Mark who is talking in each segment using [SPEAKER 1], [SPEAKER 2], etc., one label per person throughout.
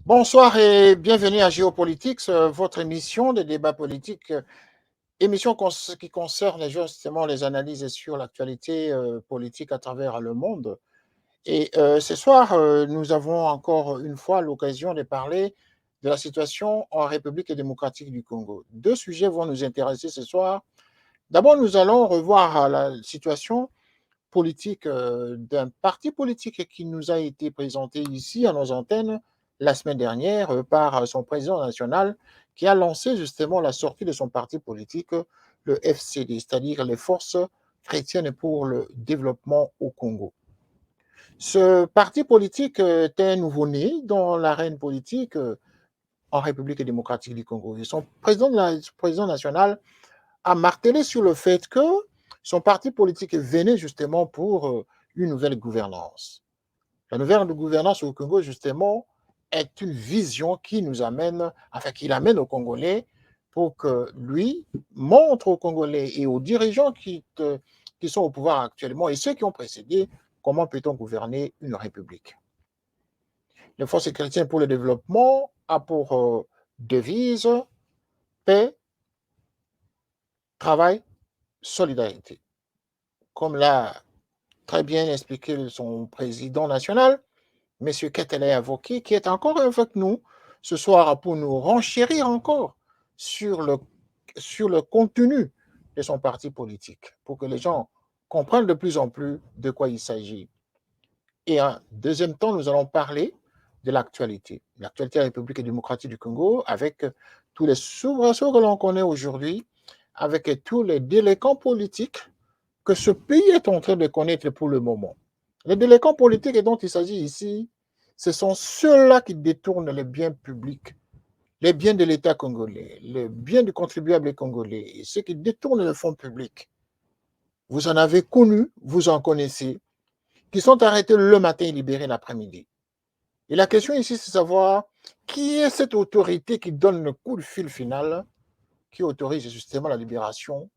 [SPEAKER 1] Bonsoir et bienvenue à Géopolitics, votre émission de débat politique, émission qui concerne justement les analyses sur l'actualité politique à travers le monde. Et ce soir, nous avons encore une fois l'occasion de parler de la situation en République démocratique du Congo. Deux sujets vont nous intéresser ce soir. D'abord, nous allons revoir la situation politique d'un parti politique qui nous a été présenté ici à nos antennes la semaine dernière par son président national qui a lancé justement la sortie de son parti politique, le FCD, c'est-à-dire les Forces chrétiennes pour le développement au Congo. Ce parti politique est un nouveau-né dans l'arène politique en République démocratique du Congo. Et son président national a martelé sur le fait que son parti politique venait justement pour une nouvelle gouvernance. La nouvelle gouvernance au Congo, justement, est une vision qui nous amène, enfin, qui l'amène aux Congolais pour que lui montre aux Congolais et aux dirigeants qui sont au pouvoir actuellement et ceux qui ont précédé comment peut-on gouverner une république. Les forces chrétiennes pour le développement a pour devise paix, travail, solidarité. Comme l'a très bien expliqué son président national, M. Ketele Avoki, qui est encore avec nous ce soir pour nous renchérir encore sur le contenu de son parti politique, pour que les gens comprennent de plus en plus de quoi il s'agit. Et en deuxième temps, nous allons parler de l'actualité de la République démocratique du Congo, avec tous les soubresauts que l'on connaît aujourd'hui, avec tous les délinquants politiques que ce pays est en train de connaître pour le moment. Les délinquants politiques dont il s'agit ici, ce sont ceux-là qui détournent les biens publics, les biens de l'État congolais, les biens du contribuable congolais, et ceux qui détournent les fonds publics. Vous en avez connu, vous en connaissez, qui sont arrêtés le matin et libérés l'après-midi. Et la question ici, c'est de savoir qui est cette autorité qui donne le coup de fil final, qui autorise justement la libération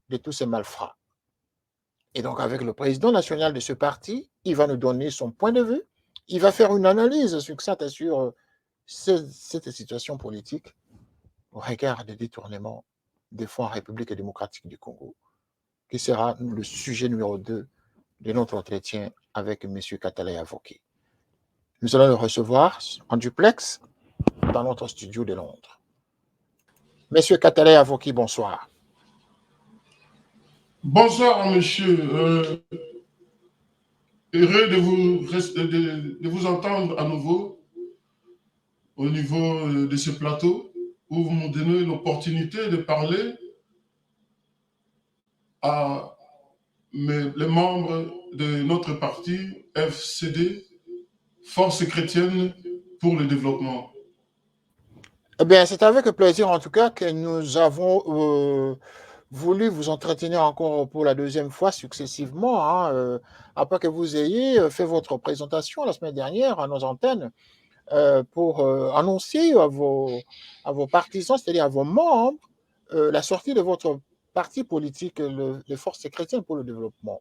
[SPEAKER 1] de tous ces malfrats. Et donc, avec le président national de ce parti, il va nous donner son point de vue. Il va faire une analyse succincte sur cette situation politique au regard des détournements des fonds en République démocratique du Congo, qui sera le sujet numéro 2 de notre entretien avec M. Katale Avoki. Nous allons le recevoir en duplex dans notre studio de Londres. M. Katale Avoki, bonsoir.
[SPEAKER 2] Bonsoir, monsieur. Heureux de vous entendre à nouveau au niveau de ce plateau où vous me donnez l'opportunité de parler à les membres de notre parti FCD, Force chrétienne pour le développement.
[SPEAKER 1] Eh bien, c'est avec plaisir en tout cas que nous avons voulu vous entretenir encore pour la deuxième fois successivement, hein, après que vous ayez fait votre présentation la semaine dernière à nos antennes, pour annoncer à vos partisans, c'est-à-dire à vos membres, la sortie de votre parti politique, les Forces chrétiennes pour le développement.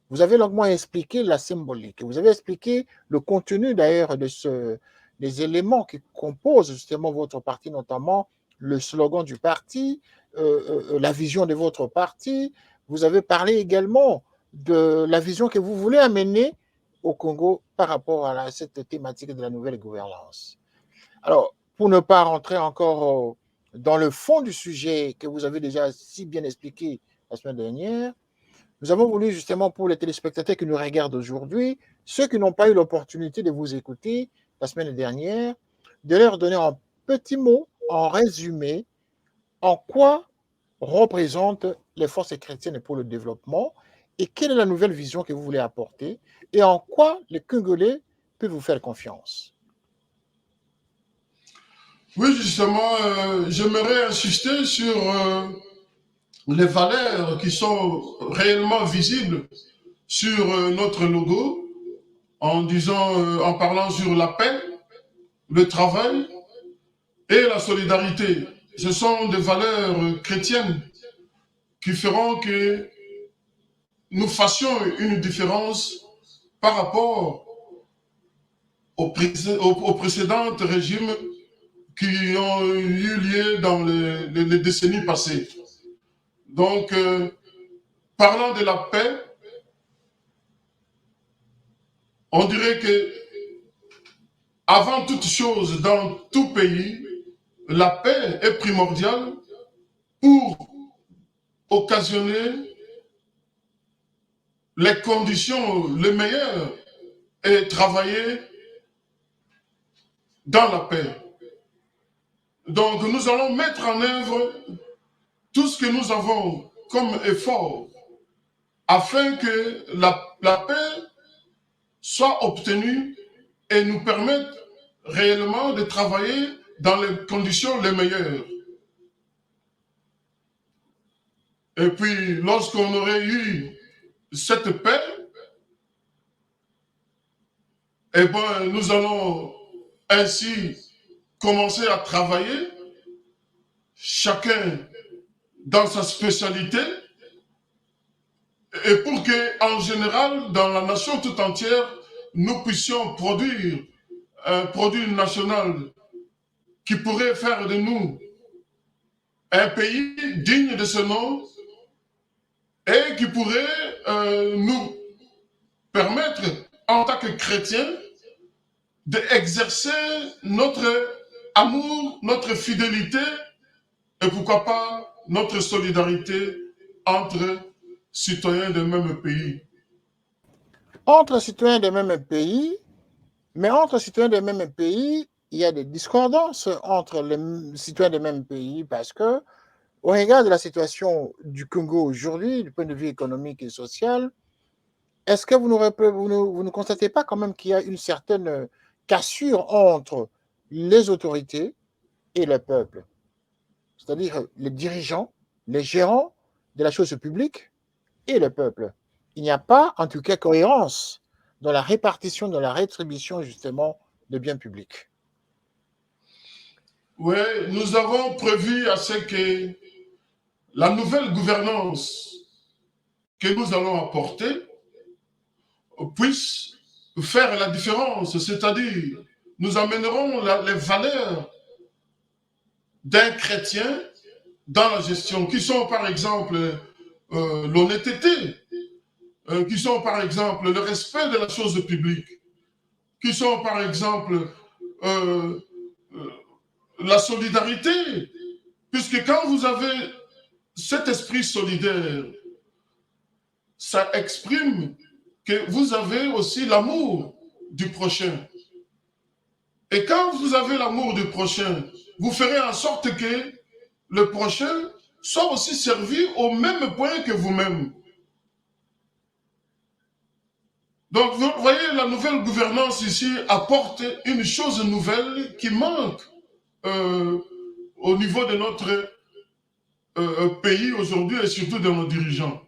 [SPEAKER 1] Vous avez longuement expliqué la symbolique. Vous avez expliqué le contenu d'ailleurs des éléments qui composent justement votre parti, notamment le slogan du parti, la vision de votre parti. Vous avez parlé également de la vision que vous voulez amener au Congo par rapport à cette thématique de la nouvelle gouvernance. Alors, pour ne pas rentrer encore dans le fond du sujet que vous avez déjà si bien expliqué la semaine dernière, nous avons voulu justement pour les téléspectateurs qui nous regardent aujourd'hui, ceux qui n'ont pas eu l'opportunité de vous écouter la semaine dernière, de leur donner en petits mots, en résumé, en quoi représentent les forces chrétiennes pour le développement et quelle est la nouvelle vision que vous voulez apporter et en quoi les Congolais peuvent vous faire confiance.
[SPEAKER 2] Oui, justement, j'aimerais insister sur les valeurs qui sont réellement visibles sur notre logo en parlant sur la paix, le travail et la solidarité. Ce sont des valeurs chrétiennes qui feront que nous fassions une différence par rapport aux précédents régimes qui ont eu lieu dans les décennies passées. Donc, parlant de la paix, on dirait que avant toute chose, dans tout pays, la paix est primordiale pour occasionner les conditions les meilleures et travailler dans la paix. Donc nous allons mettre en œuvre tout ce que nous avons comme effort afin que la paix soit obtenue et nous permette réellement de travailler dans les conditions les meilleures. Et puis, lorsqu'on aurait eu cette paix, eh ben, nous allons ainsi commencer à travailler, chacun dans sa spécialité, et pour que, en général, dans la nation tout entière, nous puissions produire un produit national qui pourrait faire de nous un pays digne de ce nom et qui pourrait nous permettre, en tant que chrétiens, d'exercer notre amour, notre fidélité et pourquoi pas notre solidarité entre citoyens d'un même pays.
[SPEAKER 1] Entre citoyens des mêmes pays, mais entre citoyens des mêmes pays, il y a des discordances entre les citoyens des mêmes pays parce que, au regard de la situation du Congo aujourd'hui, du point de vue économique et social, est-ce que vous ne constatez pas quand même qu'il y a une certaine cassure entre les autorités et le peuple, c'est-à-dire les dirigeants, les gérants de la chose publique et le peuple? Il n'y a pas, en tout cas, cohérence dans la répartition, dans la rétribution, justement, de biens publics.
[SPEAKER 2] Oui, nous avons prévu à ce que la nouvelle gouvernance que nous allons apporter puisse faire la différence, c'est-à-dire nous amènerons les valeurs d'un chrétien dans la gestion, qui sont par exemple l'honnêteté, qui sont par exemple le respect de la chose publique, qui sont par exemple euh, la solidarité, puisque quand vous avez cet esprit solidaire, ça exprime que vous avez aussi l'amour du prochain. Et quand vous avez l'amour du prochain, vous ferez en sorte que le prochain soit aussi servi au même point que vous-même. Donc, vous voyez, la nouvelle gouvernance ici apporte une chose nouvelle qui manque au niveau de notre pays aujourd'hui et surtout de nos dirigeants.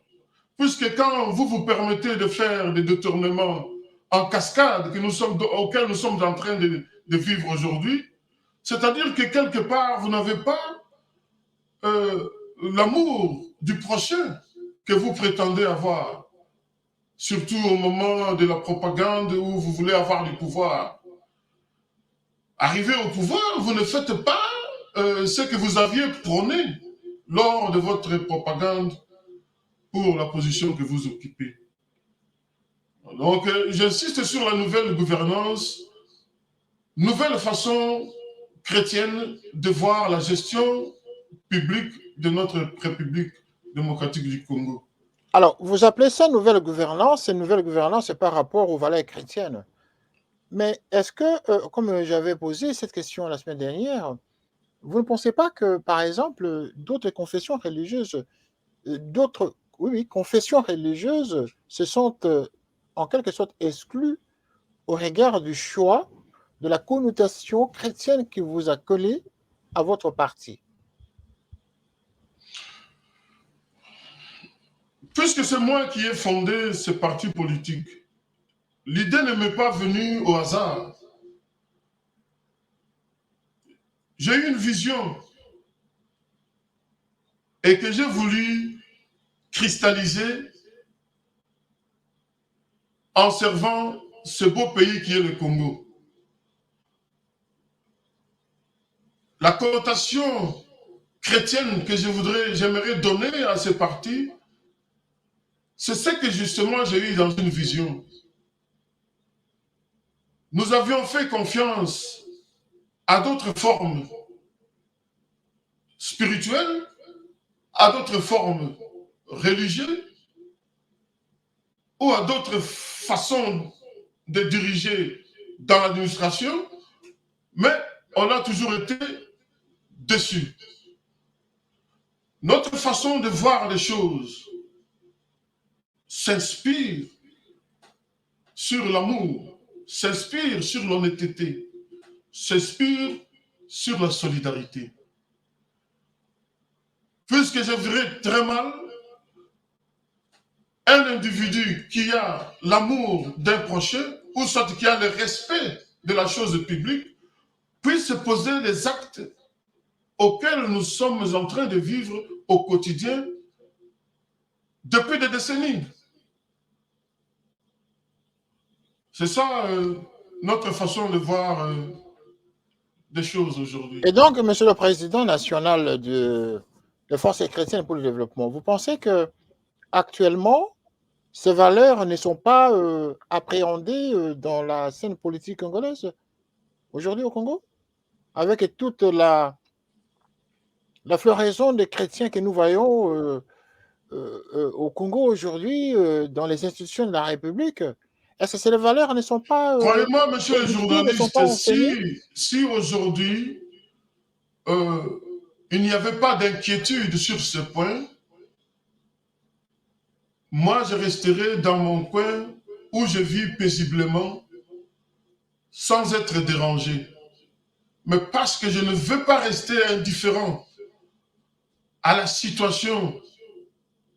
[SPEAKER 2] Puisque quand vous vous permettez de faire des détournements en cascade auxquels nous sommes en train de vivre aujourd'hui, c'est-à-dire que quelque part, vous n'avez pas l'amour du prochain que vous prétendez avoir, surtout au moment de la propagande où vous voulez avoir du pouvoir. Arrivé au pouvoir, vous ne faites pas ce que vous aviez prôné lors de votre propagande pour la position que vous occupez. Donc, j'insiste sur la nouvelle gouvernance, nouvelle façon chrétienne de voir la gestion publique de notre République démocratique du Congo.
[SPEAKER 1] Alors, vous appelez ça nouvelle gouvernance, et nouvelle gouvernance, c'est par rapport aux valeurs chrétiennes. Mais est-ce que, comme j'avais posé cette question la semaine dernière, vous ne pensez pas que, par exemple, d'autres confessions religieuses, d'autres, oui, oui, confessions religieuses se sont en quelque sorte exclues au regard du choix de la connotation chrétienne qui vous a collé à votre parti?
[SPEAKER 2] Puisque c'est moi qui ai fondé ce parti politique, l'idée ne m'est pas venue au hasard. J'ai eu une vision et que j'ai voulu cristalliser en servant ce beau pays qui est le Congo. la connotation chrétienne que j'aimerais donner à ces partis, c'est ce que justement j'ai eu dans une vision. Nous avions fait confiance à d'autres formes spirituelles, à d'autres formes religieuses ou à d'autres façons de diriger dans l'administration, mais on a toujours été déçus. Notre façon de voir les choses s'inspire sur l'amour, s'inspire sur l'honnêteté, s'inspire sur la solidarité. Puisque je verrais très mal un individu qui a l'amour d'un prochain, ou soit qui a le respect de la chose publique, puisse se poser les actes auxquels nous sommes en train de vivre au quotidien depuis des décennies. C'est ça notre façon de voir des choses aujourd'hui.
[SPEAKER 1] Et donc, Monsieur le Président national de Forces chrétiennes pour le développement, vous pensez que actuellement, ces valeurs ne sont pas appréhendées dans la scène politique congolaise aujourd'hui au Congo, avec toute la floraison des chrétiens que nous voyons au Congo aujourd'hui dans les institutions de la République? Est-ce que ces valeurs ne sont pas
[SPEAKER 2] Croyez-moi, monsieur le
[SPEAKER 1] éduquées, ne sont pas
[SPEAKER 2] journaliste,
[SPEAKER 1] enseignées?
[SPEAKER 2] si aujourd'hui il n'y avait pas d'inquiétude sur ce point, moi je resterai dans mon coin où je vis paisiblement sans être dérangé. Mais parce que je ne veux pas rester indifférent à la situation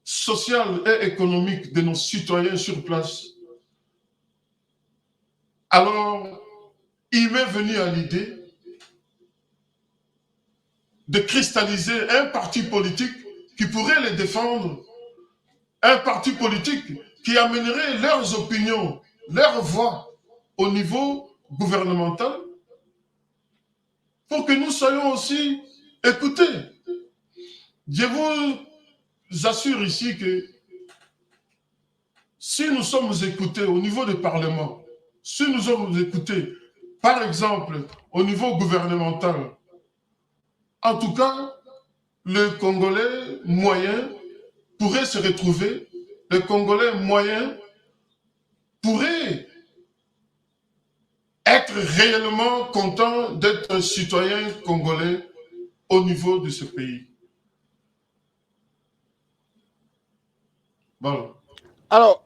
[SPEAKER 2] sociale et économique de nos citoyens sur place, alors il m'est venu à l'idée de cristalliser un parti politique qui pourrait les défendre, un parti politique qui amènerait leurs opinions, leurs voix au niveau gouvernemental pour que nous soyons aussi écoutés. Je vous assure ici que si nous sommes écoutés au niveau du Parlement, si nous sommes écoutés, par exemple, au niveau gouvernemental, en tout cas, le Congolais moyen pourrait se retrouver, le Congolais moyen pourrait être réellement content d'être un citoyen congolais au niveau de ce pays. Voilà.
[SPEAKER 1] Alors,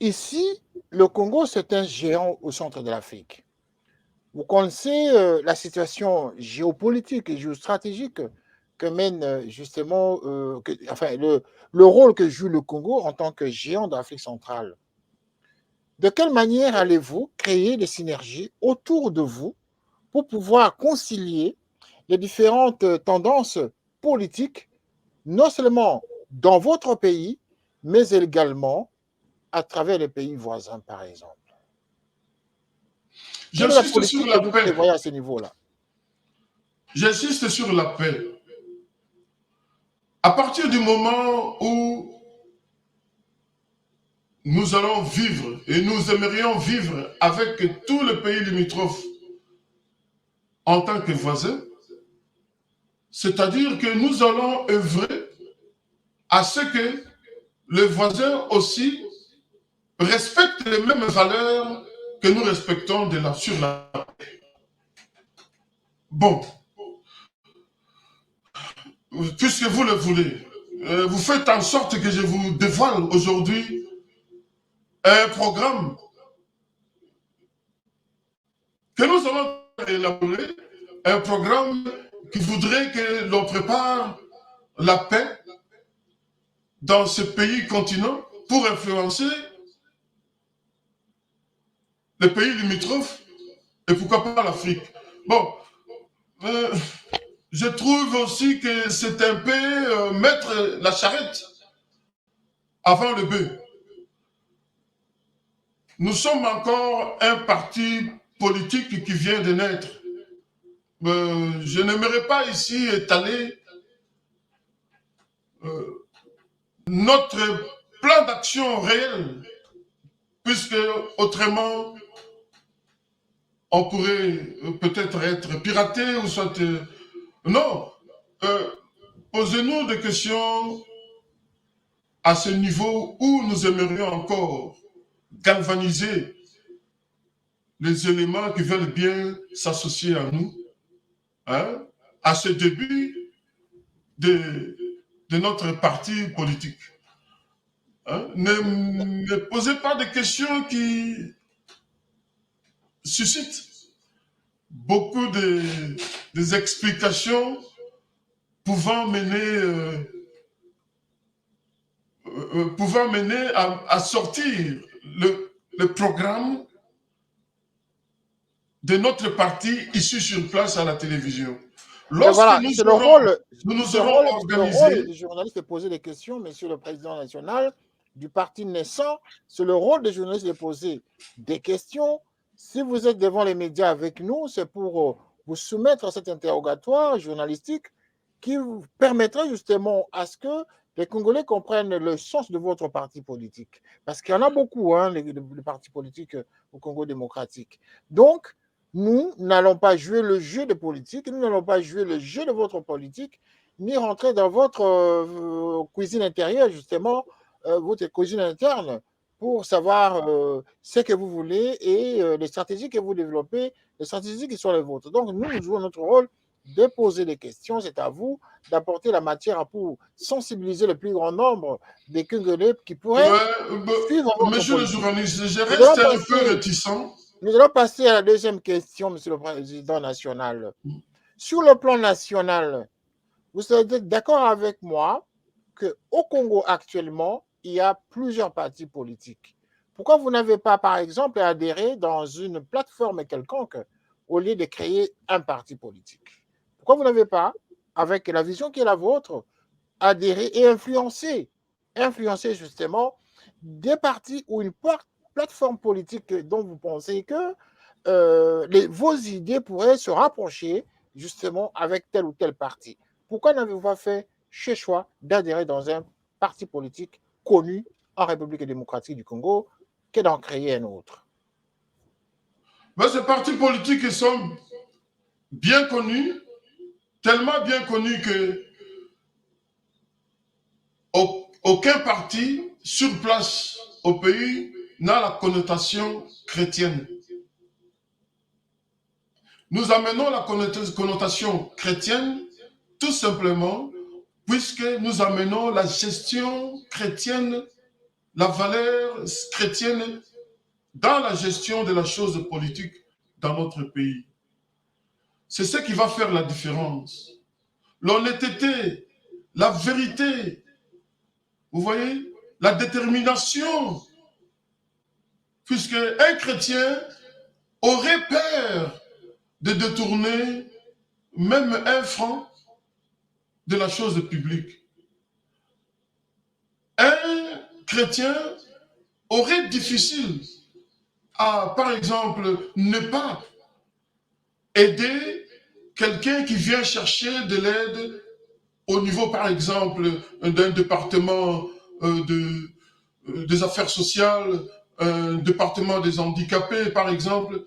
[SPEAKER 1] ici, le Congo, c'est un géant au centre de l'Afrique. Vous connaissez la situation géopolitique et géostratégique que mène justement, le rôle que joue le Congo en tant que géant d'Afrique centrale. De quelle manière allez-vous créer des synergies autour de vous pour pouvoir concilier les différentes tendances politiques, non seulement dans votre pays, mais également à travers les pays voisins, par exemple? Quelle est la
[SPEAKER 2] J'insiste sur
[SPEAKER 1] politique que
[SPEAKER 2] la
[SPEAKER 1] vous
[SPEAKER 2] paix.
[SPEAKER 1] prévoyez à ce niveau-là?
[SPEAKER 2] J'insiste sur la paix. À partir du moment où nous allons vivre et nous aimerions vivre avec tous les pays limitrophes en tant que voisins, c'est-à-dire que nous allons œuvrer à ce que les voisins aussi respectent les mêmes valeurs que nous respectons sur la paix. Bon, puisque vous le voulez, vous faites en sorte que je vous dévoile aujourd'hui un programme que nous allons élaborer, un programme qui voudrait que l'on prépare la paix dans ce pays continent pour influencer les pays limitrophes et pourquoi pas l'Afrique. Bon, je trouve aussi que c'est un peu mettre la charrette avant le bœuf. Nous sommes encore un parti politique qui vient de naître. je n'aimerais pas ici étaler notre plan d'action réel, puisque autrement, on pourrait peut-être être piraté ou soit... non, posez-nous des questions à ce niveau où nous aimerions encore galvaniser les éléments qui veulent bien s'associer à nous, hein, à ce début de notre parti politique. Hein. Ne posez pas de questions qui suscitent beaucoup des explications pouvant mener, à sortir le programme de notre parti issu sur place à la télévision.
[SPEAKER 1] Mais
[SPEAKER 2] Lorsque
[SPEAKER 1] voilà,
[SPEAKER 2] nous
[SPEAKER 1] c'est le
[SPEAKER 2] aurons,
[SPEAKER 1] rôle,
[SPEAKER 2] nous
[SPEAKER 1] c'est le
[SPEAKER 2] aurons
[SPEAKER 1] rôle, c'est le rôle
[SPEAKER 2] organisé,
[SPEAKER 1] des journalistes de poser des questions, monsieur le président national du parti naissant. C'est le rôle des journalistes de poser des questions. Si vous êtes devant les médias avec nous, c'est pour vous soumettre à cet interrogatoire journalistique qui vous permettra justement à ce que les Congolais comprennent le sens de votre parti politique. Parce qu'il y en a beaucoup, hein, les partis politiques au Congo démocratique. Donc, nous n'allons pas jouer le jeu de politique, nous n'allons pas jouer le jeu de votre politique, ni rentrer dans votre cuisine intérieure, justement, votre cuisine interne, pour savoir ce que vous voulez et les stratégies que vous développez, les stratégies qui sont les vôtres. Donc, nous jouons notre rôle de poser des questions, c'est à vous d'apporter la matière pour sensibiliser le plus grand nombre des Congolais qui pourraient suivre votre
[SPEAKER 2] monsieur le
[SPEAKER 1] politique.
[SPEAKER 2] journaliste, je
[SPEAKER 1] Nous allons
[SPEAKER 2] reste un peu
[SPEAKER 1] passer
[SPEAKER 2] réticent.
[SPEAKER 1] nous allons passer à la deuxième question, monsieur le président national. Sur le plan national, vous êtes d'accord avec moi qu'au Congo actuellement, il y a plusieurs partis politiques. Pourquoi vous n'avez pas, par exemple, adhéré dans une plateforme quelconque au lieu de créer un parti politique? Pourquoi vous n'avez pas, avec la vision qui est la vôtre, adhérer et influencer justement des partis ou une plateforme politique dont vous pensez que vos idées pourraient se rapprocher justement avec tel ou tel parti. Pourquoi n'avez-vous pas fait ce choix d'adhérer dans un parti politique connu en République démocratique du Congo que d'en créer un autre?
[SPEAKER 2] Mais ces partis politiques sont bien connus, tellement bien connus que aucun parti sur place au pays n'a la connotation chrétienne. Nous amenons la connotation chrétienne tout simplement puisque nous amenons la gestion chrétienne, la valeur chrétienne dans la gestion de la chose politique dans notre pays. C'est ce qui va faire la différence. L'honnêteté, la vérité, vous voyez, la détermination, puisque un chrétien aurait peur de détourner même un franc de la chose publique. Un chrétien aurait difficile à, par exemple, ne pas aider quelqu'un qui vient chercher de l'aide au niveau, par exemple, d'un département des affaires sociales, un département des handicapés, par exemple.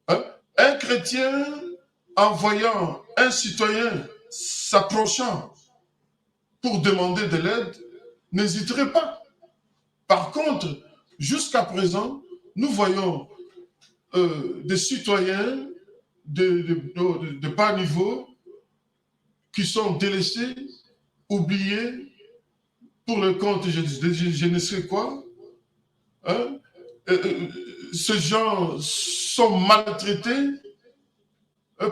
[SPEAKER 2] Hein? Un chrétien, en voyant un citoyen s'approchant pour demander de l'aide, n'hésiterait pas. Par contre, jusqu'à présent, nous voyons des citoyens de bas niveau qui sont délaissés, oubliés, pour le compte je ne sais quoi. Hein? Ces gens sont maltraités.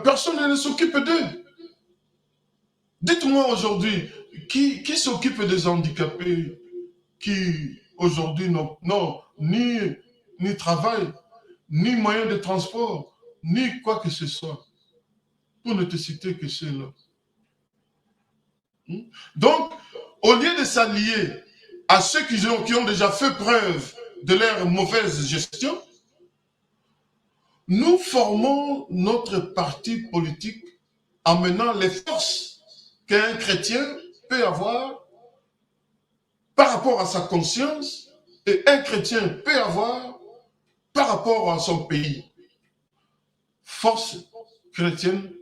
[SPEAKER 2] Personne ne s'occupe d'eux. Dites-moi aujourd'hui, qui s'occupe des handicapés qui aujourd'hui n'ont ni travail, ni moyen de transport, ni quoi que ce soit, pour ne te citer que ceux-là. Donc, au lieu de s'allier à ceux qui ont déjà fait preuve de leur mauvaise gestion, nous formons notre parti politique en menant les forces qu'un chrétien peut avoir par rapport à sa conscience et un chrétien peut avoir par rapport à son pays. Force chrétienne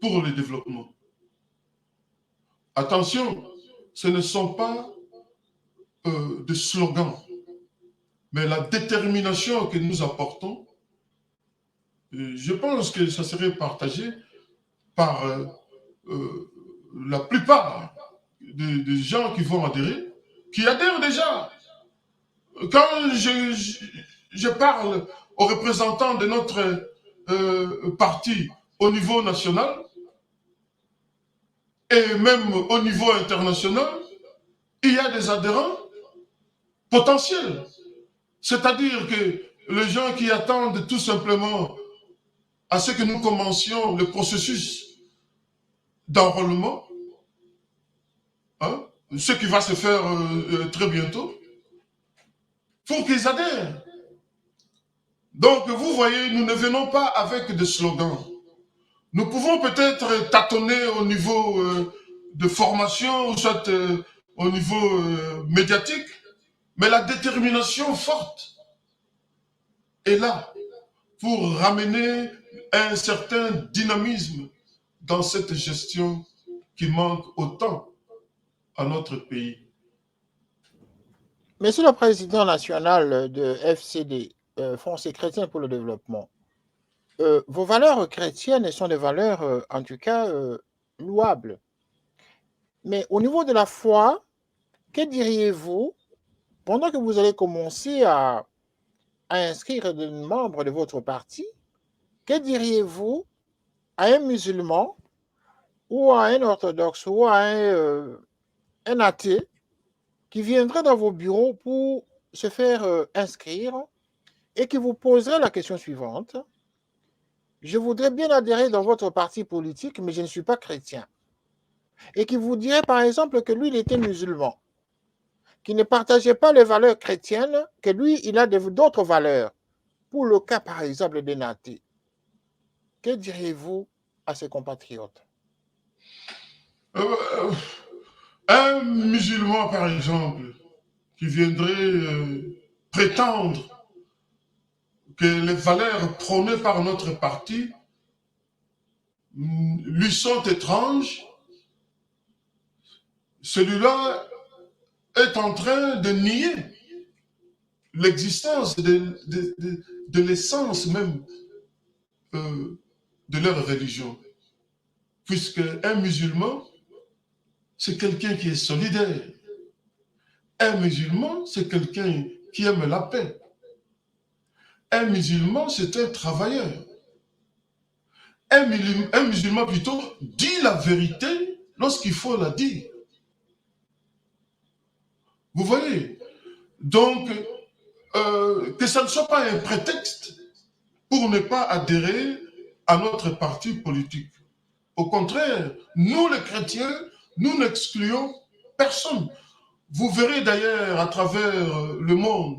[SPEAKER 2] pour le développement. Attention, ce ne sont pas des slogans, mais la détermination que nous apportons, je pense que ça serait partagé par la plupart des gens qui vont adhérer, qui adhèrent déjà. Quand je parle aux représentants de notre parti au niveau national et même au niveau international, il y a des adhérents potentiels. C'est-à-dire que les gens qui attendent tout simplement à ce que nous commencions le processus d'enrôlement, hein, ce qui va se faire très bientôt, pour qu'ils adhèrent. Donc, vous voyez, nous ne venons pas avec des slogans. Nous pouvons peut-être tâtonner au niveau de formation, ou soit au niveau médiatique, mais la détermination forte est là pour ramener un certain dynamisme dans cette gestion qui manque autant à notre pays.
[SPEAKER 1] Monsieur le Président national de FCD, Français chrétiens pour le développement, vos valeurs chrétiennes sont des valeurs, en tout cas, louables. Mais au niveau de la foi, que diriez-vous pendant que vous allez commencer à inscrire des membres de votre parti? Que diriez-vous à un musulman ou à un orthodoxe ou à un athée qui viendrait dans vos bureaux pour se faire inscrire et qui vous poserait la question suivante? Je voudrais bien adhérer dans votre parti politique, mais je ne suis pas chrétien. Et qui vous dirait par exemple que lui, il était musulman, qui ne partageait pas les valeurs chrétiennes, que lui, il a d'autres valeurs. Pour le cas par exemple des athées, que diriez-vous à ses compatriotes?
[SPEAKER 2] Un musulman, par exemple, qui viendrait prétendre que les valeurs prônées par notre parti lui sont étranges, celui-là est en train de nier l'existence de l'essence même de leur religion. Puisque un musulman, c'est quelqu'un qui est solidaire. Un musulman, c'est quelqu'un qui aime la paix. Un musulman, c'est un travailleur. Un musulman plutôt dit la vérité lorsqu'il faut la dire. Vous voyez? Donc, que ça ne soit pas un prétexte pour ne pas adhérer à notre parti politique. Au contraire, nous les chrétiens, nous n'excluons personne. Vous verrez d'ailleurs à travers le monde,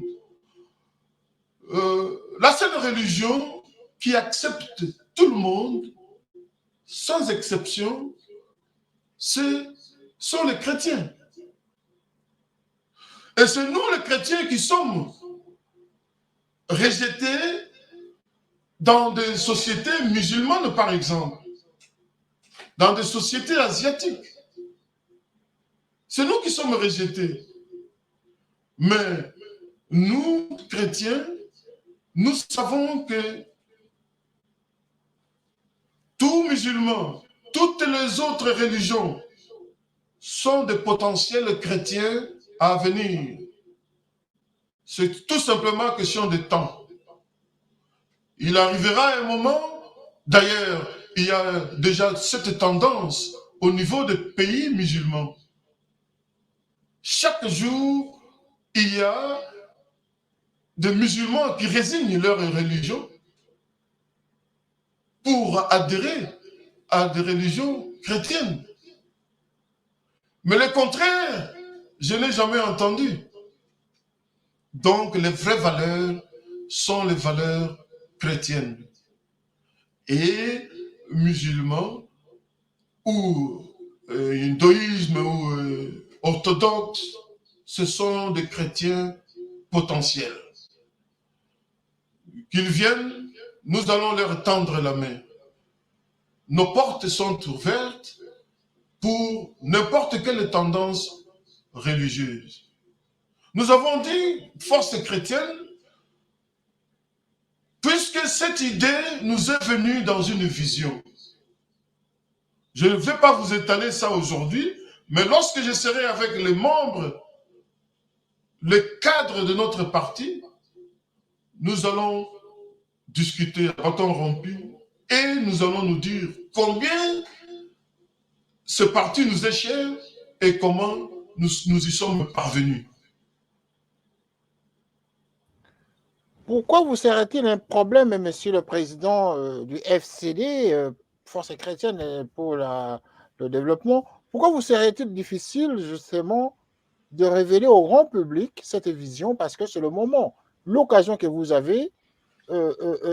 [SPEAKER 2] la seule religion qui accepte tout le monde, sans exception, sont les chrétiens. Et c'est nous les chrétiens qui sommes rejetés dans des sociétés musulmanes, par exemple, dans des sociétés asiatiques. C'est nous qui sommes rejetés. Mais nous, chrétiens, nous savons que tout musulman, toutes les autres religions sont des potentiels chrétiens à venir. C'est tout simplement question de temps. Il arrivera un moment, d'ailleurs, il y a déjà cette tendance au niveau des pays musulmans. Chaque jour, il y a des musulmans qui résignent leur religion pour adhérer à des religions chrétiennes. Mais le contraire, je n'ai jamais entendu. Donc, les vraies valeurs sont les valeurs chrétiennes. Et musulmans ou hindouisme ou orthodoxe, ce sont des chrétiens potentiels. Qu'ils viennent, nous allons leur tendre la main. Nos portes sont ouvertes pour n'importe quelle tendance religieuse. Nous avons dit, force chrétienne, puisque cette idée nous est venue dans une vision. Je ne vais pas vous étaler ça aujourd'hui, mais lorsque je serai avec les membres, les cadres de notre parti, nous allons discuter à bâton rompu et nous allons nous dire combien ce parti nous est cher et comment nous y sommes parvenus.
[SPEAKER 1] Pourquoi vous serait-il un problème, Monsieur le Président du FCD, Force chrétienne pour le développement, pourquoi vous serait-il difficile justement de révéler au grand public cette vision, parce que c'est le moment, l'occasion que vous avez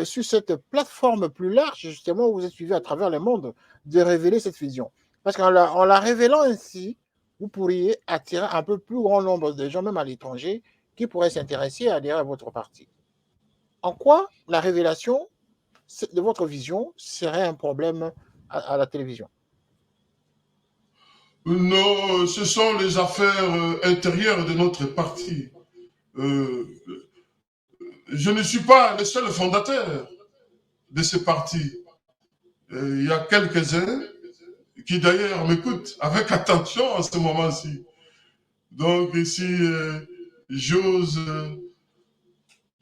[SPEAKER 1] sur cette plateforme plus large, justement, où vous êtes suivi à travers le monde, de révéler cette vision. Parce qu'en la révélant ainsi, vous pourriez attirer un peu plus grand nombre de gens, même à l'étranger, qui pourraient s'intéresser à adhérer à votre parti. En quoi la révélation de votre vision serait un problème à la télévision?
[SPEAKER 2] Non, ce sont les affaires intérieures de notre parti. Euh, je ne suis pas le seul fondateur de ce parti. Il y a quelques-uns qui d'ailleurs m'écoutent avec attention en ce moment-ci. Donc si j'ose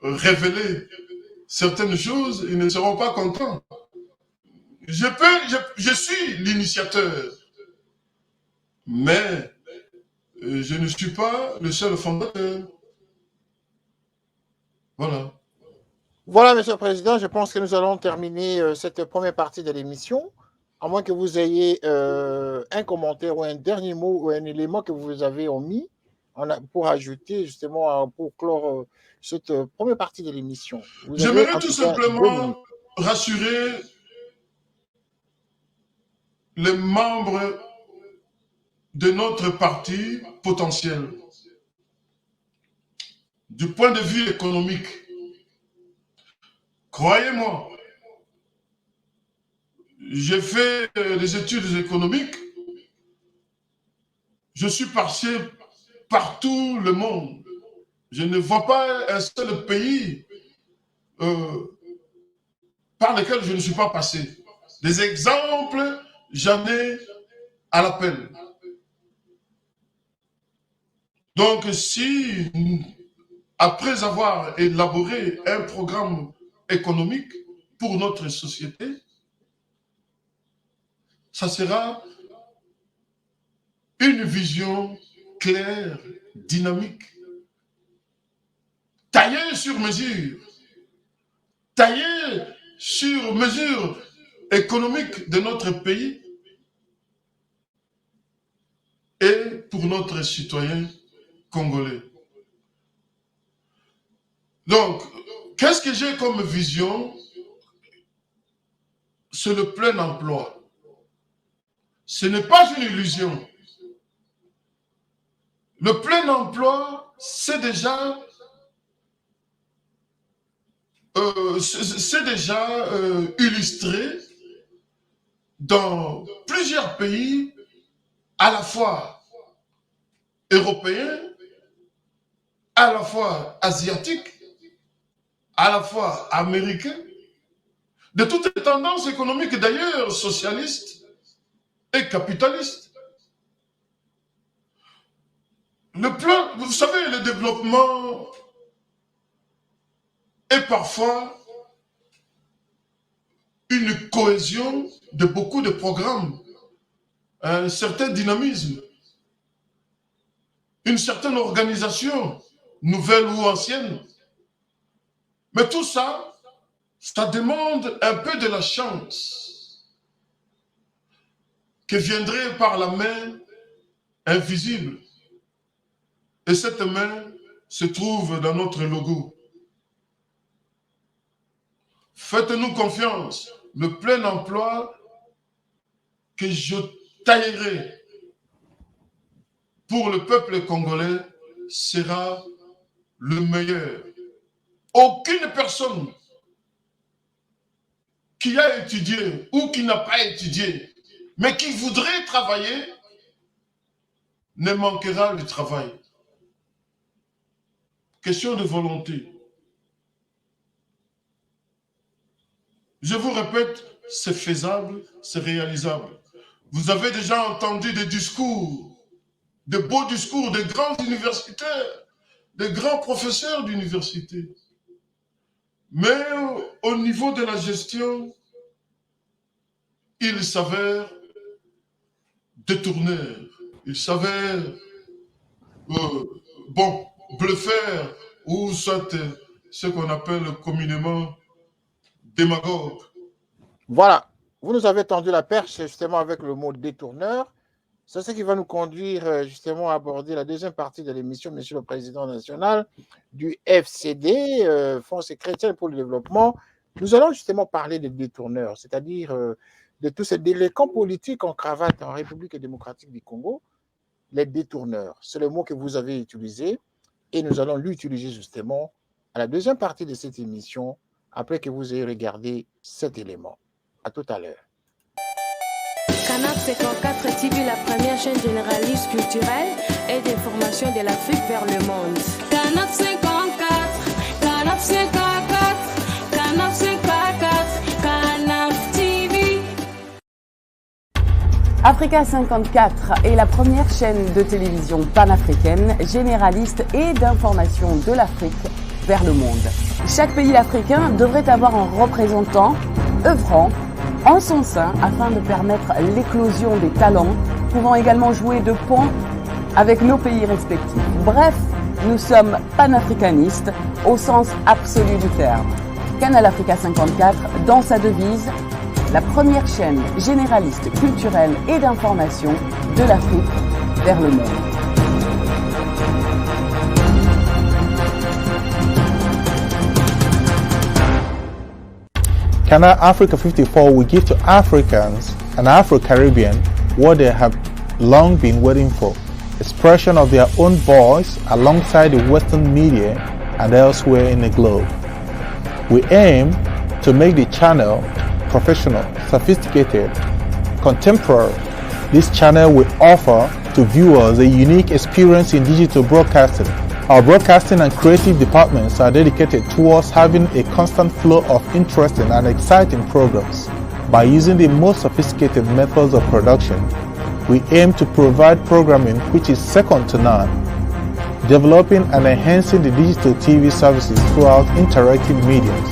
[SPEAKER 2] révéler certaines choses, ils ne seront pas contents. Je suis l'initiateur, mais je ne suis pas le seul fondateur. Voilà.
[SPEAKER 1] Voilà, Monsieur le Président, je pense que nous allons terminer cette première partie de l'émission, à moins que vous ayez un commentaire ou un dernier mot ou un élément que vous avez omis pour ajouter justement, pour clore cette première partie de l'émission. Vous avez
[SPEAKER 2] J'aimerais
[SPEAKER 1] en
[SPEAKER 2] tout
[SPEAKER 1] tout cas 2 minutes.
[SPEAKER 2] simplement rassurer les membres de notre parti potentiel. Du point de vue économique, croyez-moi, j'ai fait des études économiques, je suis passé partout le monde. Je ne vois pas un seul pays par lequel je ne suis pas passé. Des exemples, j'en ai à l'appel. Donc, si, après avoir élaboré un programme économique pour notre société, ça sera une vision claire, dynamique, taillée sur mesure économique de notre pays et pour notre citoyen congolais. Donc, qu'est-ce que j'ai comme vision? C'est le plein emploi. Ce n'est pas une illusion. Le plein emploi, c'est déjà illustré dans plusieurs pays, à la fois européens, à la fois asiatiques, à la fois américains, de toutes les tendances économiques d'ailleurs, socialistes et capitalistes. Le plan, vous savez, le développement est parfois une cohésion de beaucoup de programmes, un certain dynamisme, une certaine organisation, nouvelle ou ancienne. Mais tout ça, ça demande un peu de la chance qui viendrait par la main invisible. Et cette main se trouve dans notre logo. Faites-nous confiance. le plein emploi que je taillerai pour le peuple congolais sera le meilleur. Aucune personne qui a étudié ou qui n'a pas étudié, mais qui voudrait travailler, ne manquera de travail. Question de volonté. Je vous répète, c'est faisable, c'est réalisable. Vous avez déjà entendu des discours, de beaux discours de grands universitaires, de grands professeurs d'université. Mais au niveau de la gestion, il s'avère détourneur, il s'avère bon, bluffeur, ou soit ce qu'on appelle communément démagogue.
[SPEAKER 1] Voilà, vous nous avez tendu la perche justement avec le mot détourneur. C'est ce qui va nous conduire justement à aborder la deuxième partie de l'émission, Monsieur le Président national du FCD, Force chrétienne pour le développement. Nous allons justement parler des détourneurs, c'est-à-dire de tous ces délinquants politiques en cravate en République démocratique du Congo, les détourneurs. C'est le mot que vous avez utilisé et nous allons l'utiliser justement à la deuxième partie de cette émission après que vous ayez regardé cet élément. À tout à l'heure.
[SPEAKER 3] Canap 54 TV, la première chaîne généraliste culturelle et d'information de l'Afrique vers le monde. Canap 54, Canap 54, Canap 54, Canap TV.
[SPEAKER 4] Africa 54 est la première chaîne de télévision panafricaine, généraliste et d'information de l'Afrique vers le monde. Chaque pays africain devrait avoir un représentant œuvrant en son sein afin de permettre l'éclosion des talents, pouvant également jouer de pont avec nos pays respectifs. Bref, nous sommes panafricanistes au sens absolu du terme. Canal Africa 54, dans sa devise, la première chaîne généraliste culturelle et d'information de l'Afrique vers le monde.
[SPEAKER 5] Canal Africa 54 will give to Africans and Afro-Caribbean what they have long been waiting for, expression of their own voice alongside the Western media and elsewhere in the globe. We aim to make the channel professional, sophisticated, contemporary. This channel will offer to viewers a unique experience in digital broadcasting. Our broadcasting and creative departments are dedicated towards having a constant flow of interesting and exciting programs. By using the most sophisticated methods of production, we aim to provide programming which is second to none, developing and enhancing the digital TV services throughout interactive mediums.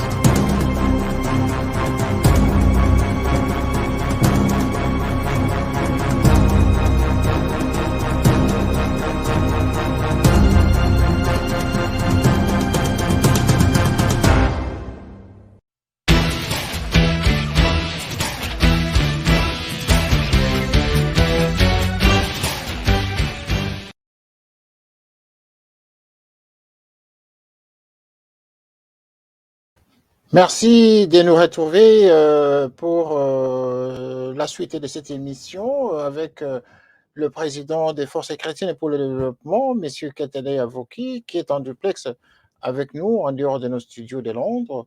[SPEAKER 1] Merci de nous retrouver pour la suite de cette émission avec le président des Forces chrétiennes pour le développement, M. Ketele Avoki, qui est en duplex avec nous en dehors de nos studios de Londres.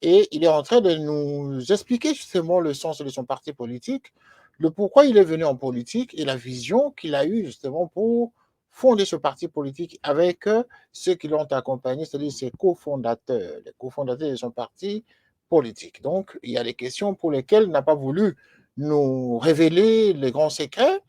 [SPEAKER 1] Et il est en train de nous expliquer justement le sens de son parti politique, le pourquoi il est venu en politique et la vision qu'il a eue justement pour fonder ce parti politique avec ceux qui l'ont accompagné, c'est-à-dire ses cofondateurs, les cofondateurs de son parti politique. Donc, il y a des questions pour lesquelles il n'a pas voulu nous révéler les grands secrets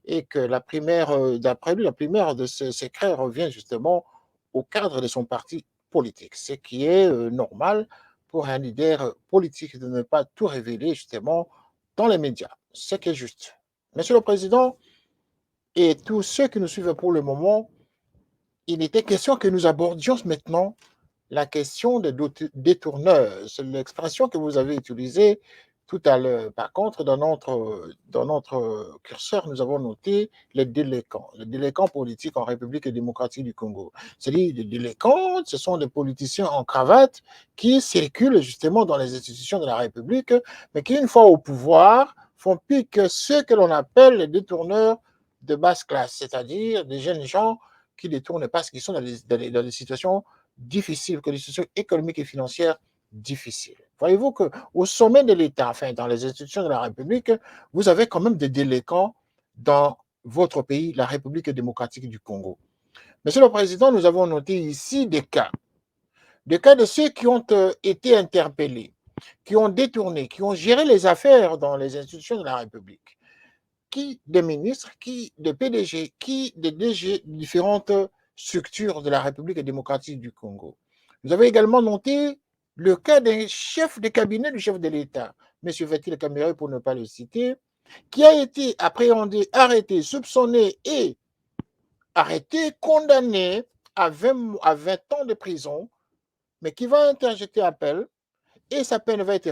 [SPEAKER 1] et que la primaire, d'après lui, la primaire de ces secrets revient justement au cadre de son parti politique, ce qui est normal pour un leader politique de ne pas tout révéler justement dans les médias. Ce qui est juste. Monsieur le Président, et tous ceux qui nous suivent pour le moment, il était question que nous abordions maintenant la question des détourneurs. C'est l'expression que vous avez utilisée tout à l'heure. Par contre, dans notre curseur, nous avons noté les délinquants politiques en République démocratique du Congo. C'est-à-dire, les délinquants, ce sont des politiciens en cravate qui circulent justement dans les institutions de la République, mais qui, une fois au pouvoir, font pire que ceux que l'on appelle les détourneurs de basse classe, c'est-à-dire des jeunes gens qui détournent parce qu'ils sont dans des situations difficiles, que des situations économiques et financières difficiles. Voyez-vous qu'au sommet de l'État, enfin dans les institutions de la République, vous avez quand même des délinquants dans votre pays, la République démocratique du Congo. Monsieur le Président, nous avons noté ici des cas de ceux qui ont été interpellés, qui ont détourné, qui ont géré les affaires dans les institutions de la République, qui des ministres, qui des PDG, qui des DG de différentes structures de la République démocratique du Congo. Vous avez également noté le cas d'un chef de cabinet du chef de l'État, M. Vetil Kamere, pour ne pas le citer, qui a été appréhendé, arrêté, soupçonné et arrêté, condamné à 20 ans de prison, mais qui va interjeter appel et sa peine va être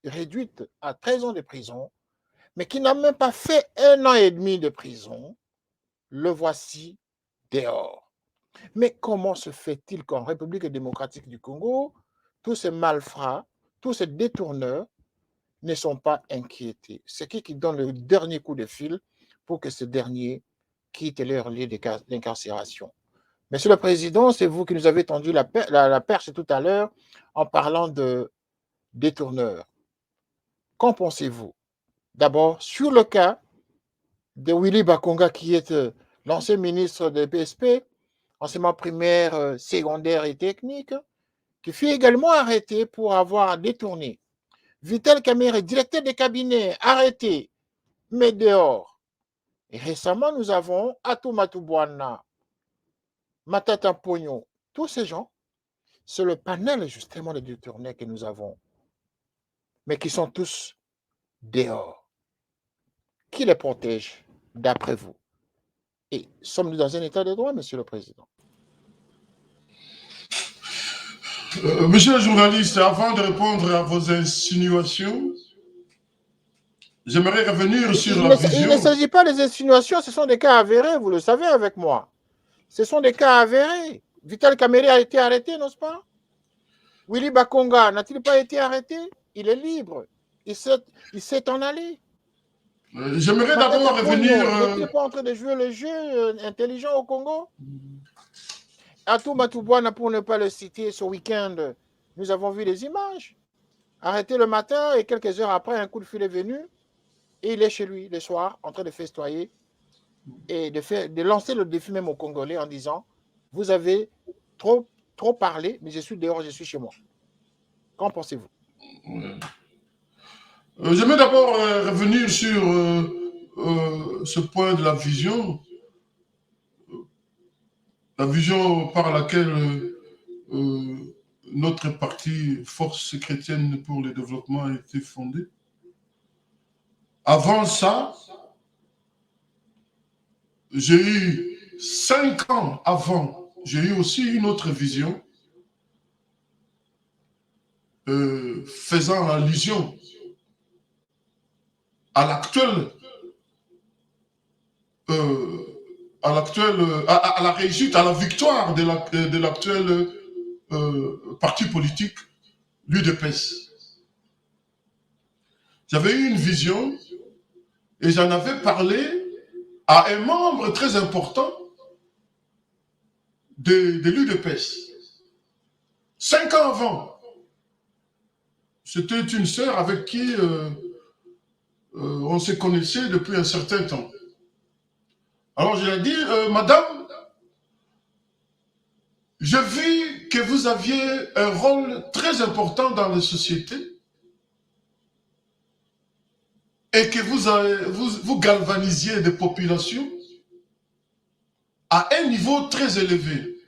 [SPEAKER 1] réduite à 13 ans de prison, mais qui n'a même pas fait 1 an et demi de prison. Le voici dehors. Mais comment se fait-il qu'en République démocratique du Congo, tous ces malfrats, tous ces détourneurs ne sont pas inquiétés? C'est qui donne le dernier coup de fil pour que ce dernier quitte leur lieu d'incarcération? Monsieur le Président, c'est vous qui nous avez tendu la perche tout à l'heure en parlant de détourneurs. Qu'en pensez-vous? D'abord, sur le cas de Willy Bakonga, qui est l'ancien ministre de PSP, enseignement primaire, secondaire et technique, qui fut également arrêté pour avoir détourné. Vital Kamerhe, directeur de cabinet, arrêté, mais dehors. Et récemment, nous avons Atou Matubwana, Matata Pogno. Tous ces gens, c'est le panel justement de détournés que nous avons, mais qui sont tous dehors. Qui les protège, d'après vous? Et sommes-nous dans un état de droit, Monsieur le Président?
[SPEAKER 2] Monsieur le journaliste, avant de répondre à vos insinuations, j'aimerais revenir sur la vision.
[SPEAKER 1] Il ne s'agit pas des insinuations, ce sont des cas avérés, vous le savez avec moi. Ce sont des cas avérés. Vital Kamerhe a été arrêté, n'est-ce pas? Willy Bakonga n'a-t-il pas été arrêté? Il est libre. Il s'est en allé.
[SPEAKER 2] J'aimerais d'abord revenir...
[SPEAKER 1] N'est-il pas en train de jouer le jeu intelligent au Congo? Atou Matubwana, pour ne pas le citer, ce week-end, nous avons vu des images. Arrêté le matin et quelques heures après, un coup de fil est venu et il est chez lui le soir en train de festoyer et de lancer le défi même aux Congolais en disant « Vous avez trop parlé, mais je suis dehors, je suis chez moi. » Qu'en pensez-vous?
[SPEAKER 2] J'aimerais d'abord revenir sur ce point de la vision par laquelle notre parti Force chrétienne pour le développement a été fondé. Avant ça, j'ai eu 5 ans avant, j'ai eu aussi une autre vision faisant allusion à l'actuelle à la réussite, à la victoire de l'actuel parti politique, l'UDPS. J'avais eu une vision et j'en avais parlé à un membre très important de l'UDPS. 5 ans avant, c'était une sœur avec qui on se connaissait depuis un certain temps. Alors je lui ai dit, Madame, je vis que vous aviez un rôle très important dans la société et que vous galvanisiez des populations à un niveau très élevé.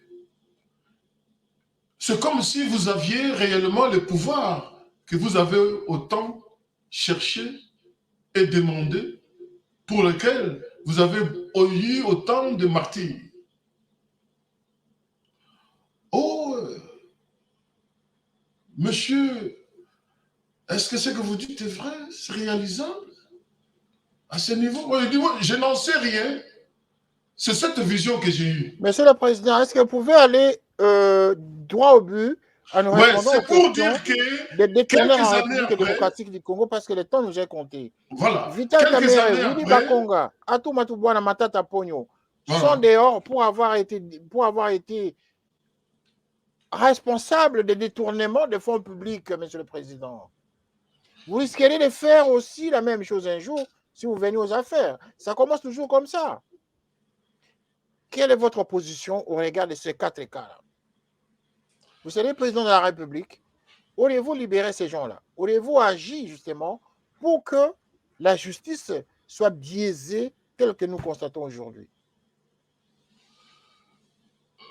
[SPEAKER 2] C'est comme si vous aviez réellement le pouvoir que vous avez autant cherché et demandé, pour lequel vous avez eu autant de martyrs. Oh, monsieur, est-ce que ce que vous dites est vrai? C'est réalisable? À ce niveau? Moi, je dis, moi, je n'en sais rien. C'est cette vision que j'ai eue.
[SPEAKER 1] Monsieur le Président, est-ce que vous pouvez aller droit au but en nous
[SPEAKER 2] Ouais,
[SPEAKER 1] répondant
[SPEAKER 2] c'est
[SPEAKER 1] aux
[SPEAKER 2] pour
[SPEAKER 1] questions
[SPEAKER 2] dire que
[SPEAKER 1] des détourneurs en
[SPEAKER 2] quelques années
[SPEAKER 1] République
[SPEAKER 2] après,
[SPEAKER 1] démocratique du Congo parce que le temps nous est compté.
[SPEAKER 2] voilà,
[SPEAKER 1] Vital
[SPEAKER 2] quelques
[SPEAKER 1] Kamerhe,
[SPEAKER 2] années
[SPEAKER 1] Willy
[SPEAKER 2] après,
[SPEAKER 1] Bakonga, Atou Matouboana Matata Pogno sont
[SPEAKER 2] voilà.
[SPEAKER 1] dehors pour avoir été responsables des détournements de fonds publics, Monsieur le Président. Vous risquerez de faire aussi la même chose un jour si vous venez aux affaires. Ça commence toujours comme ça. Quelle est votre position au regard de ces 4 cas-là? Vous serez président de la République. Auriez-vous libéré ces gens-là? Auriez-vous agi justement pour que la justice soit biaisée telle que nous constatons aujourd'hui?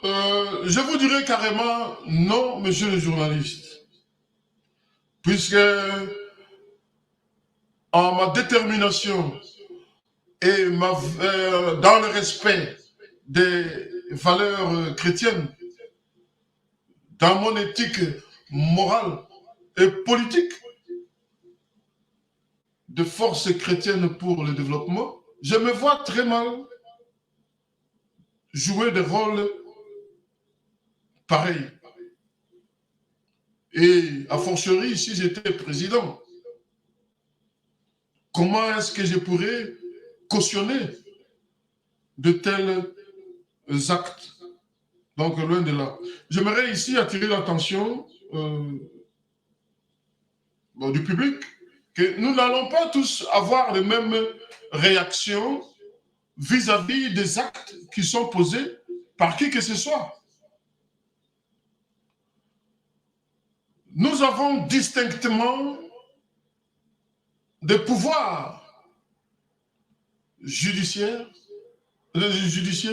[SPEAKER 2] Je vous dirais carrément non, monsieur le journaliste. Puisque en ma détermination et dans le respect des valeurs chrétiennes, dans mon éthique morale et politique de force chrétienne pour le développement, je me vois très mal jouer des rôles pareils. Et a fortiori, si j'étais président, comment est-ce que je pourrais cautionner de tels actes? Donc, loin de là. J'aimerais ici attirer l'attention du public que nous n'allons pas tous avoir les mêmes réactions vis-à-vis des actes qui sont posés par qui que ce soit. Nous avons distinctement des pouvoirs judiciaires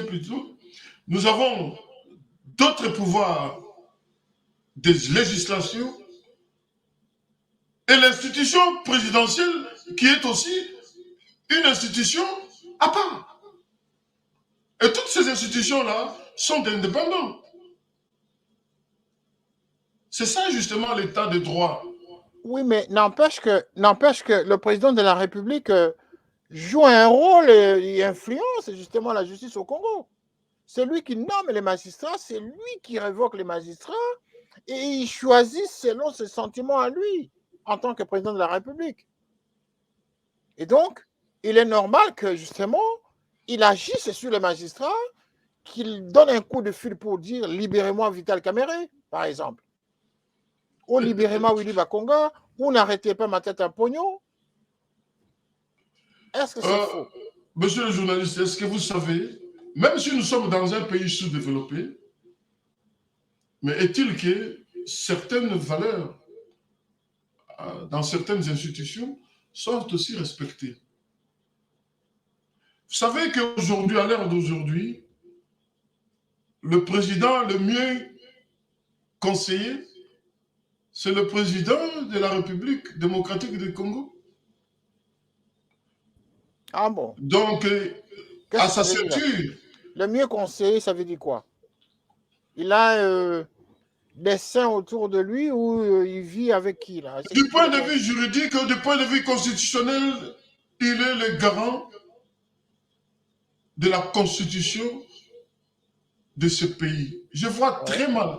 [SPEAKER 2] plutôt. Nous avons d'autres pouvoirs de législation et l'institution présidentielle qui est aussi une institution à part. Et toutes ces institutions-là sont indépendantes. C'est ça justement l'état de droit.
[SPEAKER 1] Oui, mais n'empêche que le président de la République joue un rôle et influence justement la justice au Congo. C'est lui qui nomme les magistrats, c'est lui qui révoque les magistrats et il choisit selon ses sentiments à lui en tant que président de la République. Et donc, il est normal que justement, il agisse sur les magistrats, qu'il donne un coup de fil pour dire « libérez-moi Vital Kamerhe », par exemple. Ou « libérez-moi Willy Bakonga », ou « n'arrêtez pas Matata Pogno ». Est-ce que c'est faux?
[SPEAKER 2] Monsieur le journaliste, est-ce que vous savez, même si nous sommes dans un pays sous-développé, mais est-il que certaines valeurs dans certaines institutions sont aussi respectées? Vous savez qu'aujourd'hui, à l'heure d'aujourd'hui, le président le mieux conseillé, c'est le président de la République démocratique du Congo.
[SPEAKER 1] Ah bon?
[SPEAKER 2] Donc, à sa ceinture.
[SPEAKER 1] Le mieux conseillé, ça veut dire quoi? Il a des saints autour de lui ou il vit avec qui là?
[SPEAKER 2] Du point de vue juridique, du point de vue constitutionnel, il est le garant de la constitution de ce pays. Je vois très mal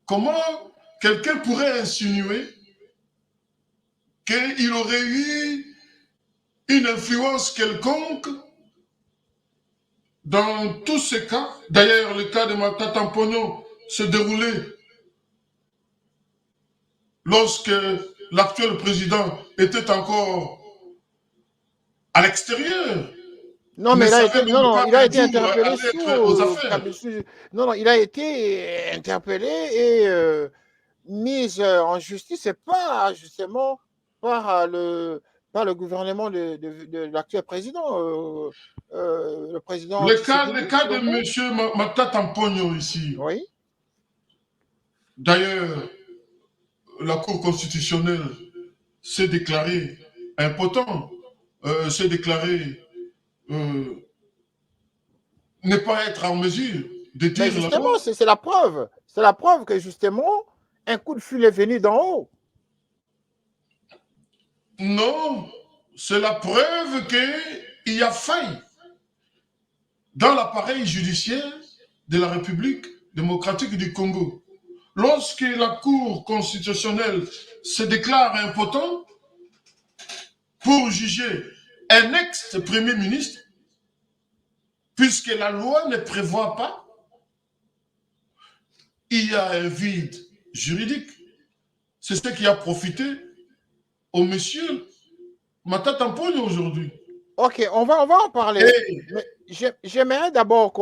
[SPEAKER 2] comment quelqu'un pourrait insinuer qu'il aurait eu une influence quelconque dans tous ces cas. D'ailleurs, le cas de Matata Pogno se déroulait lorsque l'actuel président était encore à l'extérieur.
[SPEAKER 1] Non, mais il a été interpellé il a été interpellé et mis en justice et pas justement par le gouvernement de l'actuel président, le président.
[SPEAKER 2] Le cas de M. Matata Pogno ici.
[SPEAKER 1] Oui.
[SPEAKER 2] D'ailleurs, la Cour constitutionnelle s'est déclarée impotent, s'est déclarée ne pas être en mesure de dire.
[SPEAKER 1] Mais justement, c'est la preuve. C'est la preuve que justement, un coup de fil est venu d'en haut.
[SPEAKER 2] Non, c'est la preuve qu'il y a faille dans l'appareil judiciaire de la République démocratique du Congo. Lorsque la Cour constitutionnelle se déclare impotent pour juger un ex-premier ministre, puisque la loi ne prévoit pas, il y a un vide juridique. C'est ce qui a profité au monsieur Matata Mponyo aujourd'hui.
[SPEAKER 1] Ok, on va en parler.
[SPEAKER 2] Et
[SPEAKER 1] Mais j'aimerais d'abord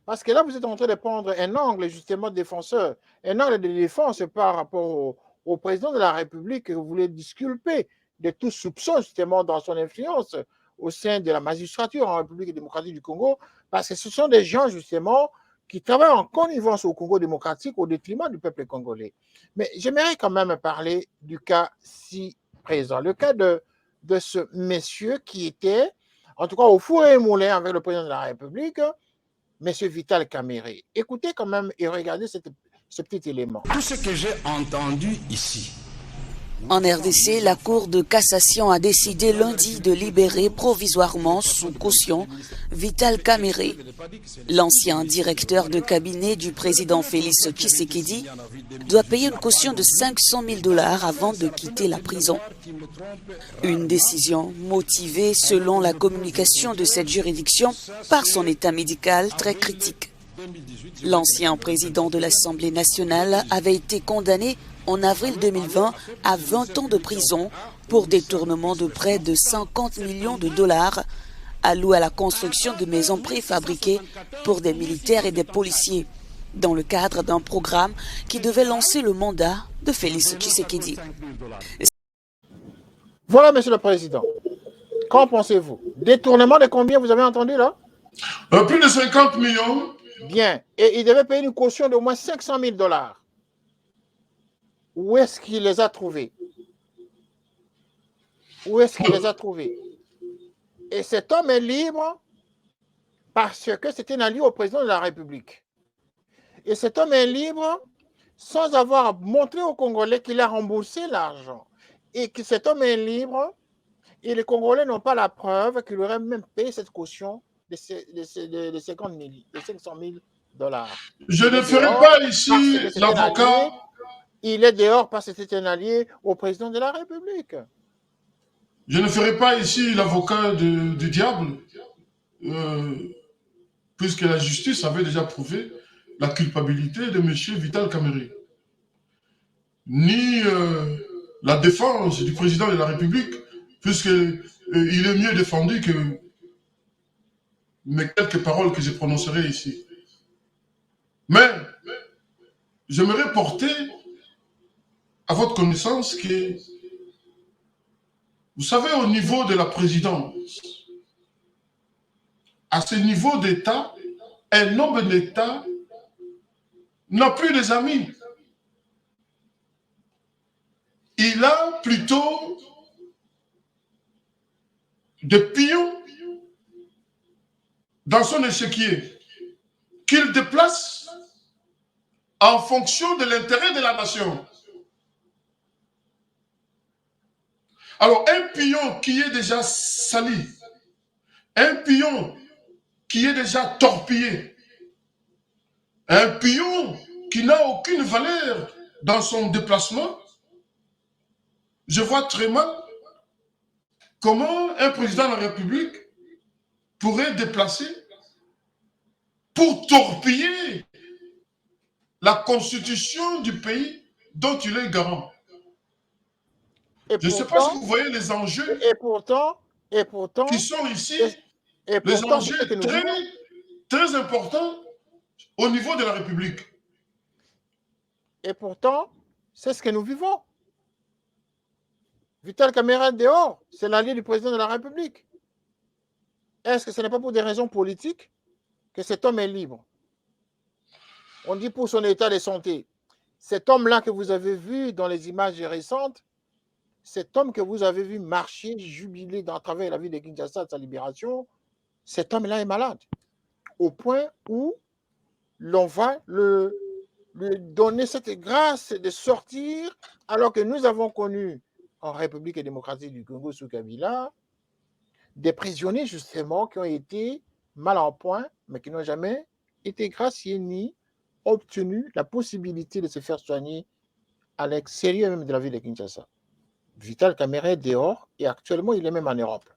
[SPEAKER 1] parce que là, vous êtes en train de prendre un angle justement défenseur, un angle de défense par rapport au président de la République que vous voulez disculper de tout soupçon justement dans son influence au sein de la magistrature en République démocratique du Congo, parce que ce sont des gens justement qui travaillent en connivence au Congo démocratique au détriment du peuple congolais. Mais j'aimerais quand même parler du cas si présent, le cas de ce monsieur qui était, en tout cas au four et moulin avec le président de la République, monsieur Vital Kamerhe. Écoutez quand même et regardez ce petit élément.
[SPEAKER 6] Tout ce que j'ai entendu ici.
[SPEAKER 7] En RDC, la Cour de cassation a décidé lundi de libérer provisoirement sous caution Vital Kamerhe. L'ancien directeur de cabinet du président Félix Tshisekedi doit payer une caution de 500 000 $ avant de quitter la prison. Une décision motivée, selon la communication de cette juridiction, par son état médical très critique. L'ancien président de l'Assemblée nationale avait été condamné en avril 2020 à 20 ans de prison pour détournement de près de 50 millions de $ alloués à la construction de maisons préfabriquées pour des militaires et des policiers, dans le cadre d'un programme qui devait lancer le mandat de Félix Tshisekedi.
[SPEAKER 1] Voilà, monsieur le président. Qu'en pensez-vous? Détournement de combien vous avez entendu là?
[SPEAKER 2] plus de 50 millions.
[SPEAKER 1] Bien. Et il devait payer une caution d'au moins 500 000 $. Où est-ce qu'il les a trouvés? Où est-ce qu'il les a trouvés? Et cet homme est libre parce que c'était un allié au président de la République. Et cet homme est libre sans avoir montré aux Congolais qu'il a remboursé l'argent. Et que cet homme est libre et les Congolais n'ont pas la preuve qu'il aurait même payé cette caution de 500 000 $.
[SPEAKER 2] Je ne ferai pas ici l'avocat.
[SPEAKER 1] Il est dehors parce que c'est un allié au président de la République.
[SPEAKER 2] Je ne ferai pas ici l'avocat du diable, puisque la justice avait déjà prouvé la culpabilité de M. Vital Kamerhe. Ni la défense du président de la République, puisqu'il est mieux défendu que mes quelques paroles que je prononcerai ici. Mais j'aimerais porter à votre connaissance que, vous savez, au niveau de la présidence, à ce niveau d'État, un homme d'État n'a plus des amis. Il a plutôt des pions dans son échiquier qu'il déplace en fonction de l'intérêt de la nation. Alors, un pion qui est déjà sali, un pion qui est déjà torpillé, un pion qui n'a aucune valeur dans son déplacement, je vois très mal comment un président de la République pourrait déplacer pour torpiller la constitution du pays dont il est garant. Je ne sais pas si vous voyez les enjeux qui sont ici, les enjeux très importants au niveau de la République.
[SPEAKER 1] Et pourtant, c'est ce que nous vivons. Vital Kamerhe dehors, c'est l'allié du président de la République. Est-ce que ce n'est pas pour des raisons politiques que cet homme est libre? On dit pour son état de santé. Cet homme-là que vous avez vu dans les images récentes, cet homme que vous avez vu marcher, jubiler à travers la ville de Kinshasa de sa libération, cet homme-là est malade. Au point où l'on va lui donner cette grâce de sortir, alors que nous avons connu en République démocratique du Congo sous Kabila, des prisonniers justement qui ont été mal en point, mais qui n'ont jamais été graciés ni obtenu la possibilité de se faire soigner à l'extérieur même de la ville de Kinshasa. Vital Kamerhe est dehors et actuellement il est même en Europe.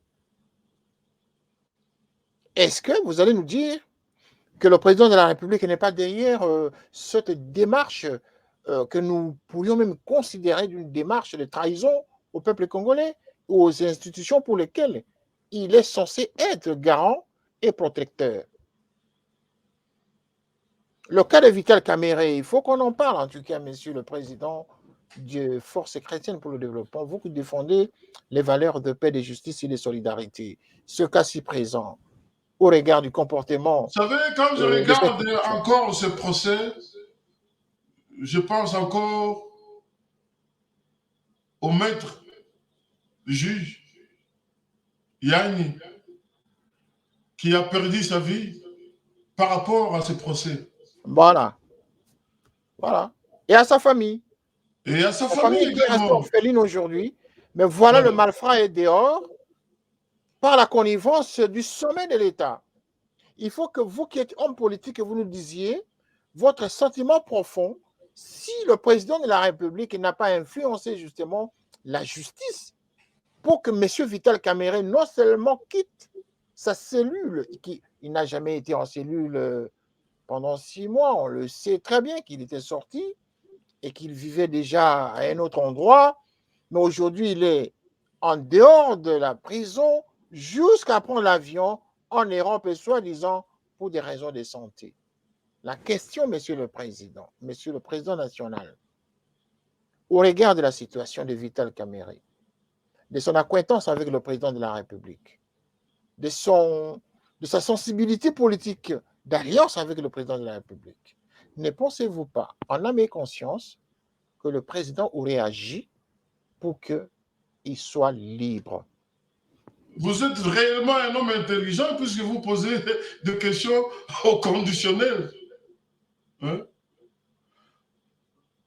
[SPEAKER 1] Est-ce que vous allez nous dire que le président de la République n'est pas derrière cette démarche que nous pourrions même considérer d'une démarche de trahison au peuple congolais ou aux institutions pour lesquelles il est censé être garant et protecteur? Le cas de Vital Kamerhe, il faut qu'on en parle, en tout cas, monsieur le président de Force chrétienne pour le développement, vous qui défendez les valeurs de paix, de justice et de solidarité. Ce cas si présent, au regard du comportement.
[SPEAKER 2] Vous savez, quand je regarde encore ce procès, je pense encore au maître juge Yanni, qui a perdu sa vie par rapport à ce procès.
[SPEAKER 1] Voilà. Voilà. Et à sa famille.
[SPEAKER 2] Et à sa famille
[SPEAKER 1] qui reste orpheline aujourd'hui. Mais voilà, le malfrat est dehors par la connivence du sommet de l'État. Il faut que vous qui êtes homme politique, vous nous disiez votre sentiment profond si le président de la République n'a pas influencé justement la justice pour que M. Vital Kamerhe non seulement quitte sa cellule, il n'a jamais été en cellule pendant 6 mois, on le sait très bien qu'il était sorti et qu'il vivait déjà à un autre endroit, mais aujourd'hui il est en dehors de la prison jusqu'à prendre l'avion en Europe et soi-disant pour des raisons de santé. La question, monsieur le président national, au regard de la situation de Vital Kamerhe, de son acquaintance avec le président de la République, de sa sensibilité politique d'alliance avec le président de la République, ne pensez-vous pas, en âme et conscience, que le président aurait agi pour qu'il soit libre?
[SPEAKER 2] Vous êtes réellement un homme intelligent puisque vous posez des questions au conditionnel. Hein?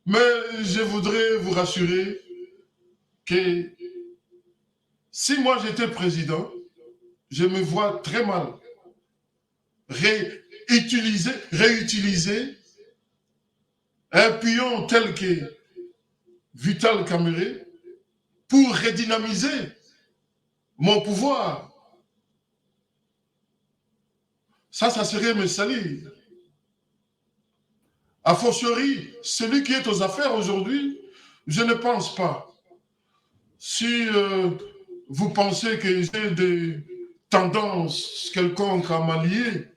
[SPEAKER 2] Mais je voudrais vous rassurer que si moi j'étais président, je me vois très mal réutiliser un pion tel que Vital Kamerhe pour redynamiser mon pouvoir. Ça serait me salir. A fortiori, celui qui est aux affaires aujourd'hui, je ne pense pas. Si vous pensez que j'ai des tendances quelconques à m'allier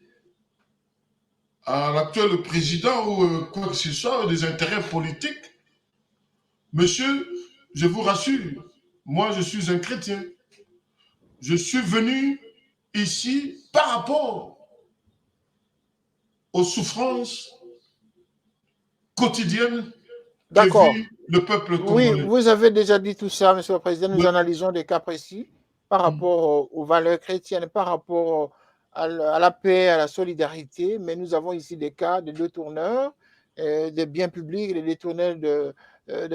[SPEAKER 2] à l'actuel président ou quoi que ce soit, des intérêts politiques, monsieur, je vous rassure, moi je suis un chrétien. Je suis venu ici par rapport aux souffrances quotidiennes que vit le peuple congolais.
[SPEAKER 1] Oui, vous avez déjà dit tout ça, monsieur le président. Nous analysons des cas précis par rapport aux valeurs chrétiennes, par rapport à la paix, à la solidarité, mais nous avons ici des cas de détourneurs des biens publics, des détourneurs de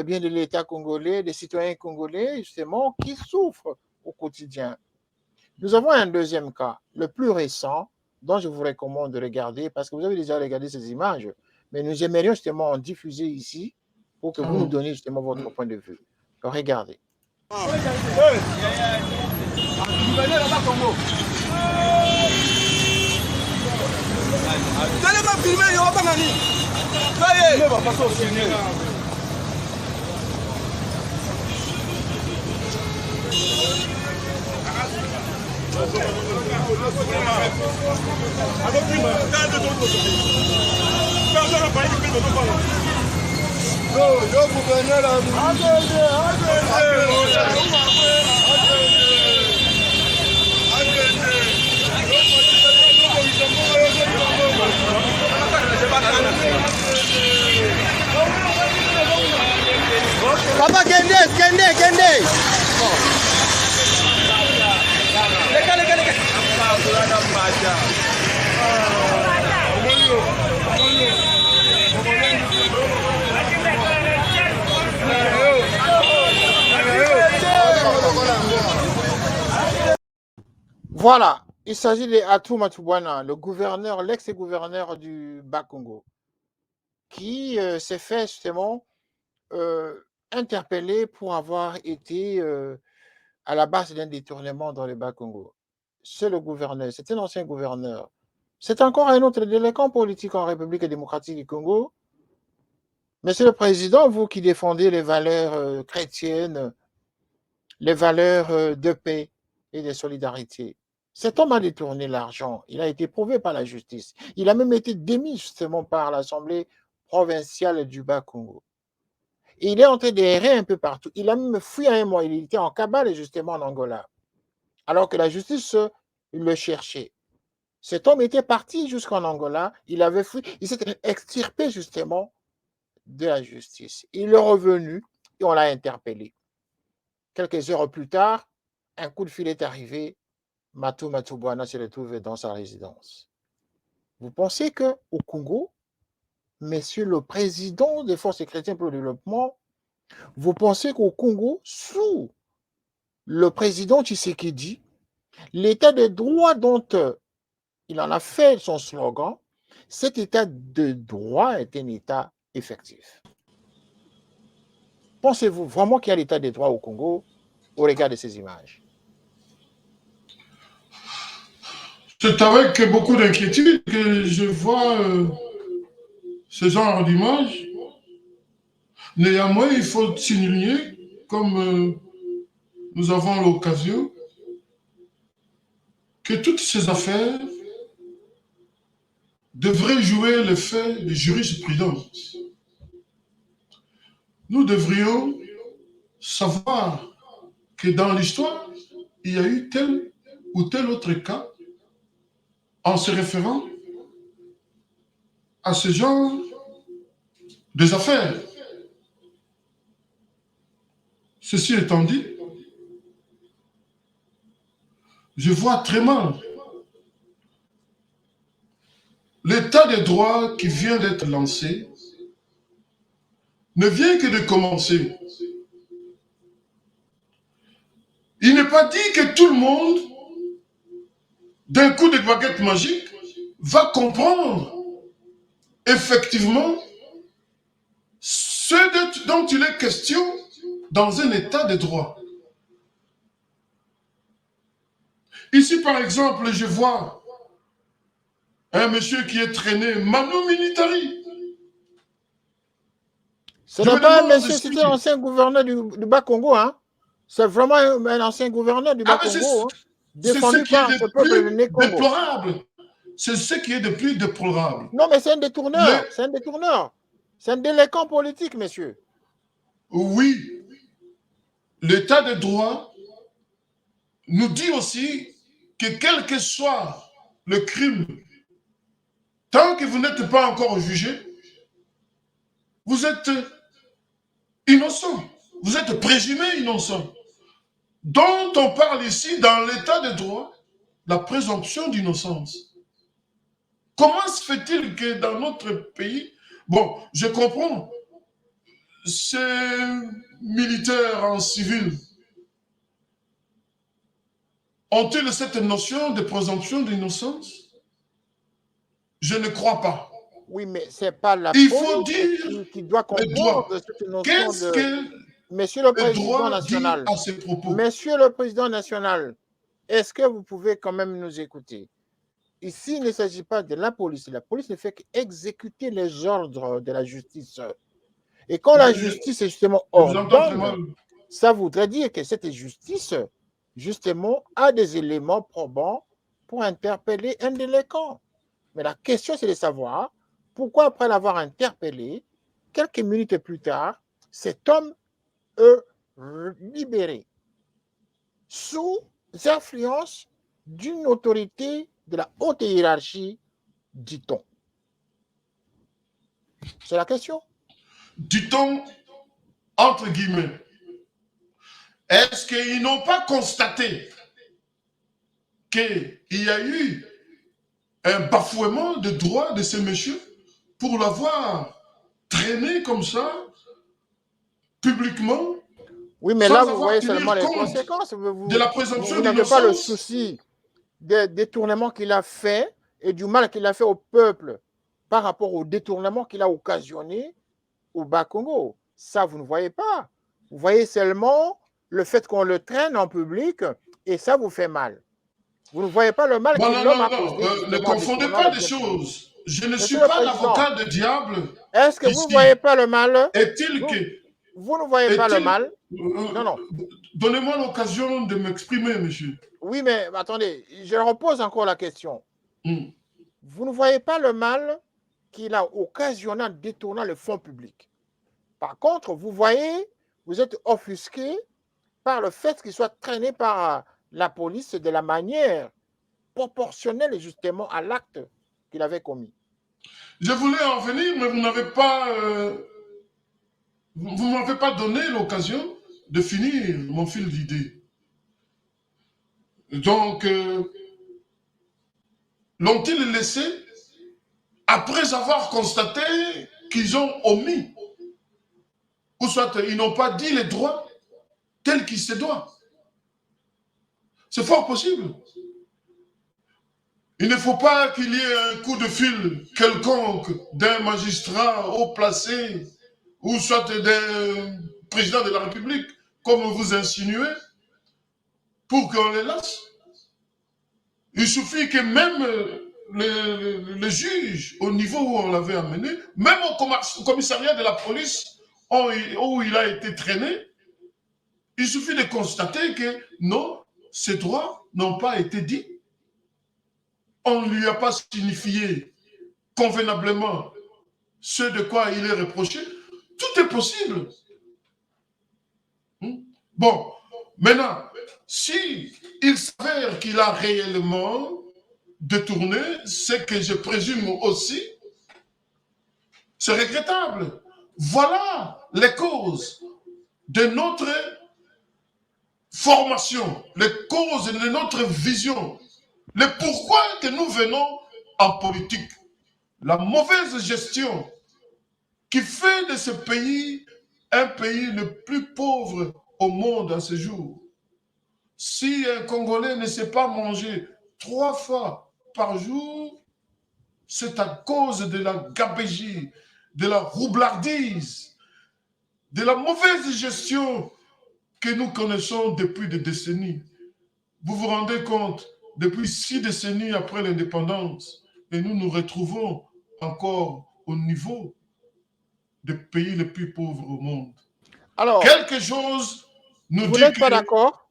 [SPEAKER 1] biens de l'État congolais, des citoyens congolais, justement, qui souffrent au quotidien. Nous avons un deuxième cas, le plus récent, dont je vous recommande de regarder, parce que vous avez déjà regardé ces images, mais nous aimerions justement en diffuser ici pour que vous nous donniez justement votre point de vue. Alors, regardez.
[SPEAKER 8] Papa, Kende.
[SPEAKER 1] Voilà, il s'agit de Atou Matubwana, le gouverneur, l'ex-gouverneur du Bas-Congo, qui s'est fait justement interpeller pour avoir été à la base d'un détournement dans le Bas-Congo. C'est le gouverneur, c'est un ancien gouverneur. C'est encore un autre délinquant politique en République démocratique du Congo. Monsieur le Président, vous qui défendez les valeurs chrétiennes, les valeurs de paix et de solidarité, cet homme a détourné l'argent. Il a été prouvé par la justice. Il a même été démis justement par l'Assemblée provinciale du Bas-Congo. Et il est en train d'errer un peu partout. Il a même fui à un mois. Il était en cabale justement en Angola. Alors que la justice le cherchait. Cet homme était parti jusqu'en Angola. Il avait fui. Il s'était extirpé justement de la justice. Il est revenu et on l'a interpellé. Quelques heures plus tard, un coup de fil est arrivé. Matou Matubwana se retrouve dans sa résidence. Vous pensez qu'au Congo, monsieur le président des forces chrétiennes pour le développement, vous pensez qu'au Congo, sous le président Tshisekedi, l'état de droit dont il en a fait son slogan, cet état de droit est un état effectif. Pensez-vous vraiment qu'il y a l'état de droit au Congo au regard de ces images?
[SPEAKER 2] C'est avec beaucoup d'inquiétude que je vois ce genre d'image. Néanmoins, il faut signaler, comme nous avons l'occasion, que toutes ces affaires devraient jouer l'effet de jurisprudence. Nous devrions savoir que dans l'histoire, il y a eu tel ou tel autre cas en se référant à ce genre des affaires. Ceci étant dit, je vois très mal l'état de droit qui vient d'être lancé ne vient que de commencer. Il n'est pas dit que tout le monde, d'un coup de baguette magique, va comprendre effectivement ce dont il est question dans un état de droit. Ici, par exemple, je vois un monsieur qui est traîné, Manu Militari.
[SPEAKER 1] Ce n'est pas un monsieur, c'était l'ancien gouverneur du Bas-Congo, hein? C'est vraiment un ancien gouverneur du Bas-Congo, défendu par ce peuple de Congo.
[SPEAKER 2] Déplorable. C'est ce qui est de plus déplorable.
[SPEAKER 1] Non, mais c'est un détourneur. C'est un détourneur. C'est un délinquant politique, monsieur.
[SPEAKER 2] Oui. L'état de droit nous dit aussi que quel que soit le crime, tant que vous n'êtes pas encore jugé, vous êtes innocent. Vous êtes présumé innocent. Dont on parle ici dans l'état de droit, la présomption d'innocence. Comment se fait-il que dans notre pays, bon, je comprends, ces militaires en civil ont-ils cette notion de présomption d'innocence? Je ne crois pas.
[SPEAKER 1] Oui, mais ce n'est pas la
[SPEAKER 2] police
[SPEAKER 1] qui doit comprendre cette notion
[SPEAKER 2] Qu'est-ce que
[SPEAKER 1] Monsieur le Président national,
[SPEAKER 2] à ces propos?
[SPEAKER 1] Monsieur le Président national, est-ce que vous pouvez quand même nous écouter? Ici, il ne s'agit pas de la police. La police ne fait qu'exécuter les ordres de la justice. Et quand la justice est justement ordonne, ça voudrait dire que cette justice, justement, a des éléments probants pour interpeller un délinquant. Mais la question, c'est de savoir pourquoi, après l'avoir interpellé, quelques minutes plus tard, cet homme est libéré sous influence d'une autorité de la haute hiérarchie, dit-on. C'est la question.
[SPEAKER 2] Dit-on, entre guillemets, est-ce qu'ils n'ont pas constaté qu'il y a eu un bafouement de droit de ce monsieur pour l'avoir traîné comme ça, publiquement?
[SPEAKER 1] Oui, mais là, vous voyez seulement les conséquences.
[SPEAKER 2] De la présomption
[SPEAKER 1] vous n'avez pas le souci des détournements qu'il a fait et du mal qu'il a fait au peuple par rapport au détournement qu'il a occasionné au Bas-Congo. Ça, vous ne voyez pas. Vous voyez seulement le fait qu'on le traîne en public et ça vous fait mal. Vous ne voyez pas le mal
[SPEAKER 2] Bon,
[SPEAKER 1] que
[SPEAKER 2] non,
[SPEAKER 1] l'homme
[SPEAKER 2] non,
[SPEAKER 1] a
[SPEAKER 2] non,
[SPEAKER 1] causé
[SPEAKER 2] ne
[SPEAKER 1] justement en
[SPEAKER 2] confondez
[SPEAKER 1] détournant
[SPEAKER 2] pas
[SPEAKER 1] le
[SPEAKER 2] des
[SPEAKER 1] bien public.
[SPEAKER 2] choses. Je ne
[SPEAKER 1] Monsieur
[SPEAKER 2] suis
[SPEAKER 1] le
[SPEAKER 2] pas
[SPEAKER 1] Président,
[SPEAKER 2] l'avocat de diable
[SPEAKER 1] est-ce que vous ne voyez
[SPEAKER 2] ici.
[SPEAKER 1] pas le mal?
[SPEAKER 2] Est-il que...
[SPEAKER 1] Vous ne voyez pas le mal? Non, non.
[SPEAKER 2] Donnez-moi l'occasion de m'exprimer, monsieur.
[SPEAKER 1] Oui, mais attendez, je repose encore la question.
[SPEAKER 2] Hmm.
[SPEAKER 1] Vous ne voyez pas le mal qu'il a occasionné en détournant le fonds public. Par contre, vous voyez, vous êtes offusqué par le fait qu'il soit traîné par la police de la manière proportionnelle justement à l'acte qu'il avait commis.
[SPEAKER 2] Je voulais en venir, mais vous n'avez pas... vous ne m'avez pas donné l'occasion de finir mon fil d'idée. Donc, l'ont-ils laissé après avoir constaté qu'ils ont omis, ou soit ils n'ont pas dit les droits tels qu'ils se doivent? C'est fort possible. Il ne faut pas qu'il y ait un coup de fil quelconque d'un magistrat haut placé ou soit d'un président de la République, comme vous insinuez, pour qu'on les lâche. Il suffit que même le juge, au niveau où on l'avait amené, même au commissariat de la police où il a été traîné, il suffit de constater que non, ces droits n'ont pas été dits. On ne lui a pas signifié convenablement ce de quoi il est reproché. Tout est possible. Bon, maintenant, si il s'avère qu'il a réellement détourné, ce que je présume aussi, c'est regrettable. Voilà les causes de notre formation, les causes de notre vision, le pourquoi que nous venons en politique. La mauvaise gestion qui fait de ce pays un pays le plus pauvre au monde à ce jour. Si un Congolais ne sait pas manger 3 fois par jour, c'est à cause de la gabegie, de la roublardise, de la mauvaise gestion que nous connaissons depuis des décennies. Vous vous rendez compte, depuis 6 décennies après l'indépendance, et nous nous retrouvons encore au niveau des pays les plus pauvres au monde.
[SPEAKER 1] Alors,
[SPEAKER 2] quelque chose nous dit
[SPEAKER 1] vous n'êtes
[SPEAKER 2] que...
[SPEAKER 1] pas d'accord,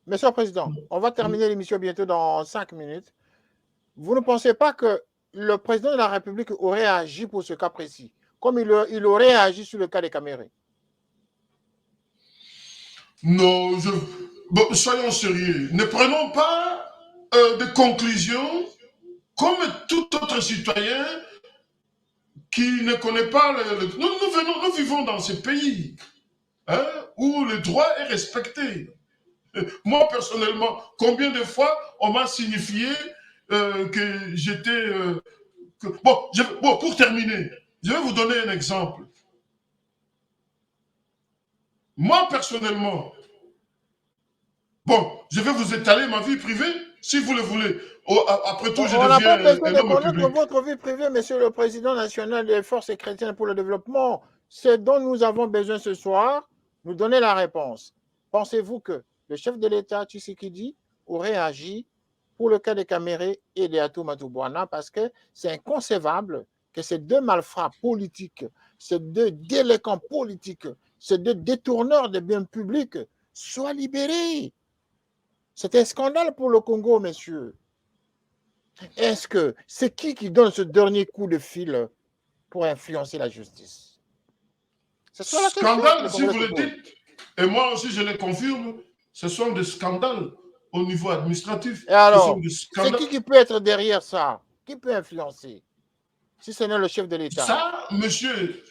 [SPEAKER 1] Monsieur le Président, on va terminer l'émission bientôt dans 5 minutes. Vous ne pensez pas que le président de la République aurait agi pour ce cas précis, comme il aurait agi sur le cas des Camérés?
[SPEAKER 2] Non, bon, soyons sérieux. Ne prenons pas de conclusions comme tout autre citoyen qui ne connaît pas nous vivons dans ce pays où le droit est respecté. Moi, personnellement, combien de fois on m'a signifié que j'étais... Bon, pour terminer, je vais vous donner un exemple. Moi, personnellement, bon, je vais vous étaler ma vie privée, si vous le voulez. Après tout, je
[SPEAKER 1] On n'a pas
[SPEAKER 2] deviens
[SPEAKER 1] besoin
[SPEAKER 2] un
[SPEAKER 1] de
[SPEAKER 2] homme
[SPEAKER 1] connaître
[SPEAKER 2] public.
[SPEAKER 1] votre vie privée, Monsieur le Président national des forces chrétiennes pour le développement. Ce dont nous avons besoin ce soir, nous donner la réponse. Pensez-vous que le chef de l'État, Tshisekedi, aurait agi pour le cas des Camérés et des Atou Matubwana, parce que c'est inconcevable que ces deux malfrats politiques, ces deux délinquants politiques, ces deux détourneurs de biens publics soient libérés. C'est un scandale pour le Congo, messieurs. Est-ce que c'est qui donne ce dernier coup de fil pour influencer la justice? C'est ça la question.
[SPEAKER 2] Scandale, si vous le dites, et moi aussi je le confirme, ce sont des scandales au niveau administratif.
[SPEAKER 1] Et alors, c'est qui peut être derrière ça? Qui peut influencer? Si ce n'est le chef de l'État.
[SPEAKER 2] Ça, monsieur,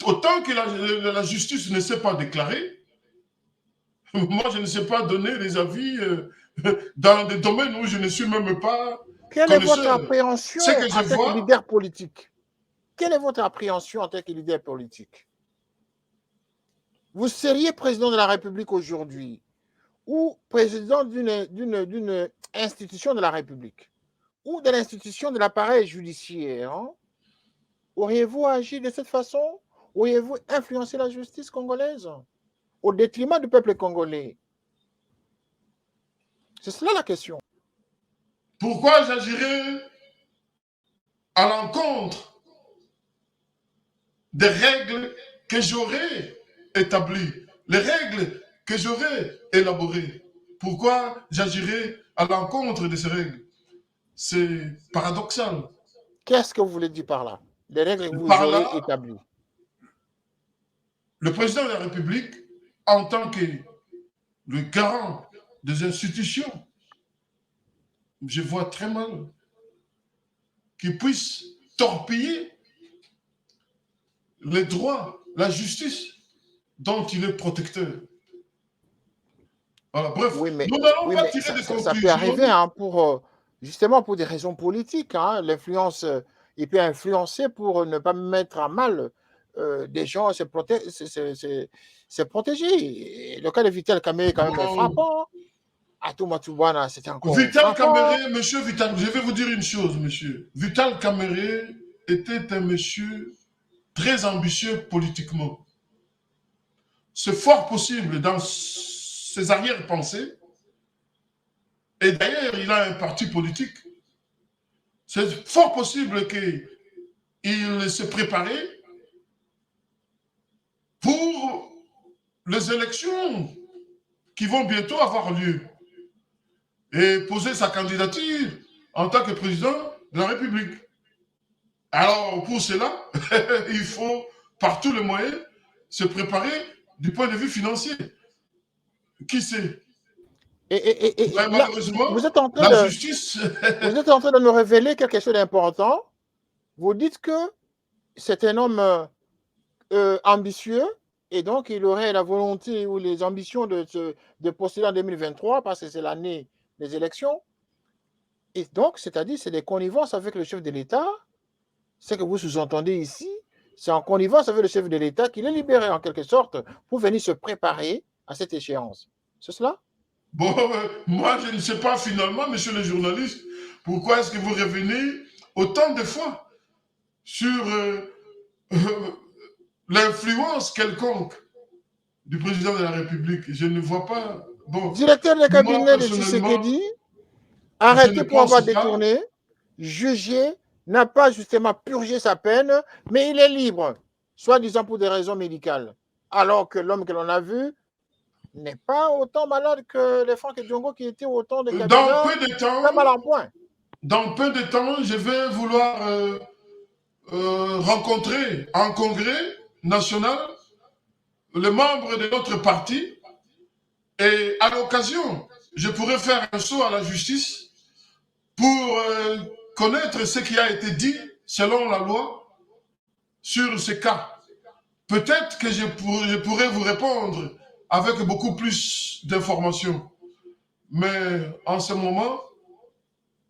[SPEAKER 2] autant que la justice ne s'est pas déclarée, moi je ne sais pas donner des avis dans des domaines où je ne suis même pas
[SPEAKER 1] Quelle est votre appréhension en tant que leader politique? Quelle est votre appréhension en tant que leader politique? Vous seriez président de la République aujourd'hui. ou président d'une institution de la République ou de l'institution de l'appareil judiciaire, hein, auriez-vous agi de cette façon? Auriez-vous influencé la justice congolaise au détriment du peuple congolais? C'est cela la question.
[SPEAKER 2] Pourquoi j'agirais à l'encontre des règles que j'aurais établies, les règles que j'aurais élaborées? Pourquoi j'agirais à l'encontre de ces règles? C'est paradoxal.
[SPEAKER 1] Qu'est-ce que vous voulez dire par là? Les règles que vous
[SPEAKER 2] Par
[SPEAKER 1] aurez
[SPEAKER 2] là,
[SPEAKER 1] établies.
[SPEAKER 2] le président de la République, en tant que le garant des institutions, je vois très mal qu'il puisse torpiller les droits, la justice dont il est protecteur. Voilà, bref,
[SPEAKER 1] Oui, mais,
[SPEAKER 2] nous n'allons
[SPEAKER 1] oui,
[SPEAKER 2] pas
[SPEAKER 1] mais
[SPEAKER 2] tirer des
[SPEAKER 1] ça peut
[SPEAKER 2] conclusions.
[SPEAKER 1] arriver hein, justement pour des raisons politiques. Hein, l'influence, il peut influencer pour ne pas mettre à mal des gens, se protéger. Et le cas de Vital Kamere est quand même frappant. Atou Matubana, c'était encore
[SPEAKER 2] Vital
[SPEAKER 1] frappant.
[SPEAKER 2] Kamere, monsieur Vital, je vais vous dire une chose, monsieur. Vital Kamere était un monsieur très ambitieux politiquement. C'est fort possible dans ses arrière-pensées. Et d'ailleurs, il a un parti politique. C'est fort possible qu'il se préparait pour les élections qui vont bientôt avoir lieu et poser sa candidature en tant que président de la République. Alors, pour cela, il faut, par tous les moyens, se préparer du point de vue financier. Qui sait?
[SPEAKER 1] Et
[SPEAKER 2] Ouais,
[SPEAKER 1] là,
[SPEAKER 2] malheureusement,
[SPEAKER 1] vous êtes en train
[SPEAKER 2] la
[SPEAKER 1] de,
[SPEAKER 2] justice...
[SPEAKER 1] vous êtes en train de nous révéler quelque chose d'important. Vous dites que c'est un homme ambitieux et donc il aurait la volonté ou les ambitions de postuler en 2023 parce que c'est l'année des élections. Et donc, c'est-à-dire, c'est des connivences avec le chef de l'État. Ce que vous sous-entendez ici, c'est en connivence avec le chef de l'État qu'il est libéré en quelque sorte pour venir se préparer à cette échéance. C'est cela?
[SPEAKER 2] Bon, moi, je ne sais pas finalement, monsieur le journaliste, pourquoi est-ce que vous revenez autant de fois sur l'influence quelconque du président de la République. Je ne vois pas... Bon,
[SPEAKER 1] directeur de cabinet de
[SPEAKER 2] personnellement,
[SPEAKER 1] Tshisekedi, arrêté pour avoir
[SPEAKER 2] pense pas.
[SPEAKER 1] détourné, jugé, n'a pas justement purgé sa peine, mais il est libre, soi-disant pour des raisons médicales. Alors que l'homme que l'on a vu n'est pas autant malade que les Franck Diongo qui étaient autant de
[SPEAKER 2] Dans
[SPEAKER 1] Kabila,
[SPEAKER 2] peu de temps,
[SPEAKER 1] très mal en point.
[SPEAKER 2] dans peu de temps, je vais vouloir rencontrer en congrès national les membres de notre parti et à l'occasion, je pourrais faire un saut à la justice pour connaître ce qui a été dit selon la loi sur ce cas. Peut-être que je pourrais vous répondre avec beaucoup plus d'informations. Mais en ce moment,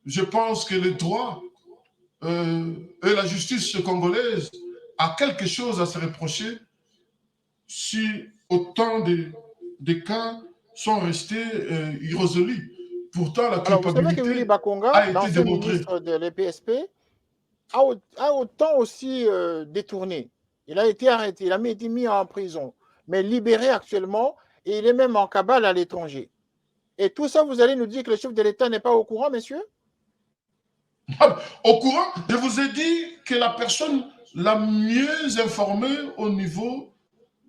[SPEAKER 2] je pense que le droit et la justice congolaise a quelque chose à se reprocher si autant de cas sont restés irrésolus. Pourtant, la
[SPEAKER 1] Alors, vous savez que
[SPEAKER 2] culpabilité
[SPEAKER 1] Willy
[SPEAKER 2] a
[SPEAKER 1] Bakonga,
[SPEAKER 2] été
[SPEAKER 1] l'ancien
[SPEAKER 2] démontrée.
[SPEAKER 1] ministre de l'EPSP, a autant aussi détourné. Il a été arrêté, il a été mis en prison, mais libéré actuellement, et il est même en cabale à l'étranger. Et tout ça, vous allez nous dire que le chef de l'État n'est pas au courant, messieurs?
[SPEAKER 2] Au courant, je vous ai dit que la personne la mieux informée au niveau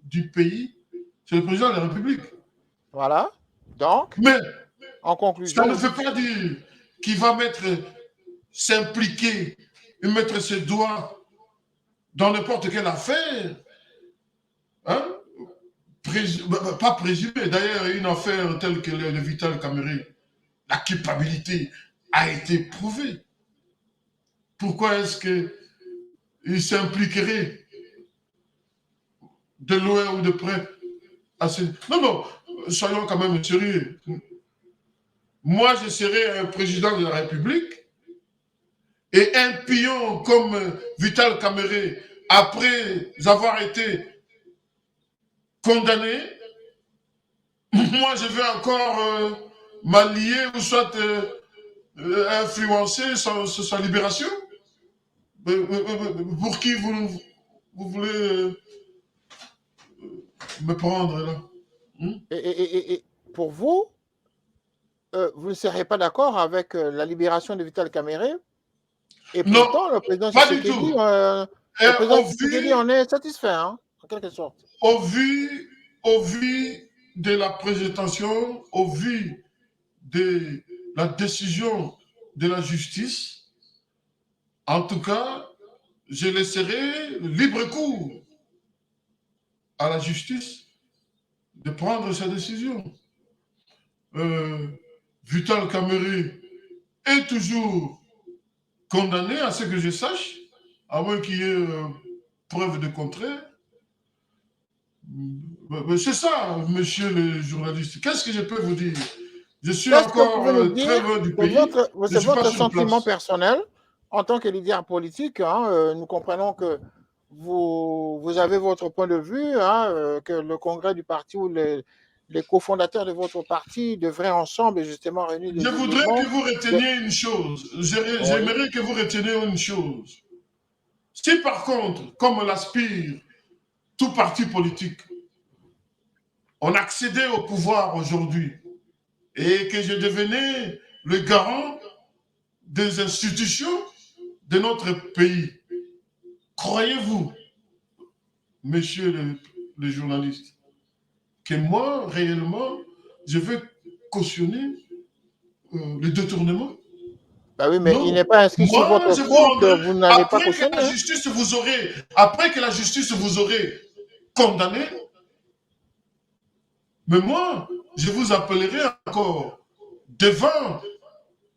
[SPEAKER 2] du pays, c'est le président de la République.
[SPEAKER 1] Voilà. Donc,
[SPEAKER 2] mais
[SPEAKER 1] en conclusion,
[SPEAKER 2] ça ne veut pas dire qu'il va s'impliquer et mettre ses doigts dans n'importe quelle affaire. Hein? Pas présumé. D'ailleurs, une affaire telle que le Vital Kamere, la culpabilité a été prouvée. Pourquoi est-ce qu'il s'impliquerait de loin ou de près à ce... Non, soyons quand même sérieux. Moi, je serais un président de la République et un pion comme Vital Kamere, après avoir été condamné, moi, je vais encore m'allier ou soit influencer sa libération. Pour qui vous voulez me prendre là?
[SPEAKER 1] Et pour vous, vous ne serez pas d'accord avec la libération de Vital Kamerhe? Et pourtant,
[SPEAKER 2] Non,
[SPEAKER 1] le président
[SPEAKER 2] pas du
[SPEAKER 1] Tshisekedi,
[SPEAKER 2] tout.
[SPEAKER 1] le président Tshisekedi en est satisfait, hein, en quelque sorte.
[SPEAKER 2] Au vu de la présentation, au vu de la décision de la justice, en tout cas, je laisserai libre cours à la justice de prendre sa décision. Vital Kamerhe est toujours condamné, à ce que je sache, à moins qu'il y ait preuve de contraire. C'est ça, monsieur le journaliste. Qu'est-ce que je peux vous dire? Je suis
[SPEAKER 1] Qu'est-ce que vous
[SPEAKER 2] encore
[SPEAKER 1] pouvez nous
[SPEAKER 2] très
[SPEAKER 1] dire
[SPEAKER 2] loin du
[SPEAKER 1] de
[SPEAKER 2] pays.
[SPEAKER 1] c'est
[SPEAKER 2] suis pas
[SPEAKER 1] votre
[SPEAKER 2] sur
[SPEAKER 1] sentiment
[SPEAKER 2] place.
[SPEAKER 1] personnel en tant que leader politique, hein, nous comprenons que vous avez votre point de vue, hein, que le congrès du parti ou les cofondateurs de votre parti devraient ensemble justement réunir
[SPEAKER 2] Je
[SPEAKER 1] des
[SPEAKER 2] voudrais que
[SPEAKER 1] éléments.
[SPEAKER 2] vous reteniez une chose.
[SPEAKER 1] Oui.
[SPEAKER 2] J'aimerais que vous reteniez une chose. Si par contre, comme l'aspire tout parti politique, on accédait au pouvoir aujourd'hui et que je devenais le garant des institutions de notre pays, croyez-vous, monsieur le journaliste, que moi, réellement, je veux cautionner le détournement?
[SPEAKER 1] Bah oui, mais
[SPEAKER 2] Non.
[SPEAKER 1] il n'est pas inscrit sur
[SPEAKER 2] Moi,
[SPEAKER 1] votre
[SPEAKER 2] je vous
[SPEAKER 1] front que
[SPEAKER 2] rendrai,
[SPEAKER 1] vous n'allez pas cautionner.
[SPEAKER 2] après que la justice vous aurait condamné, mais moi, je vous appellerai encore devant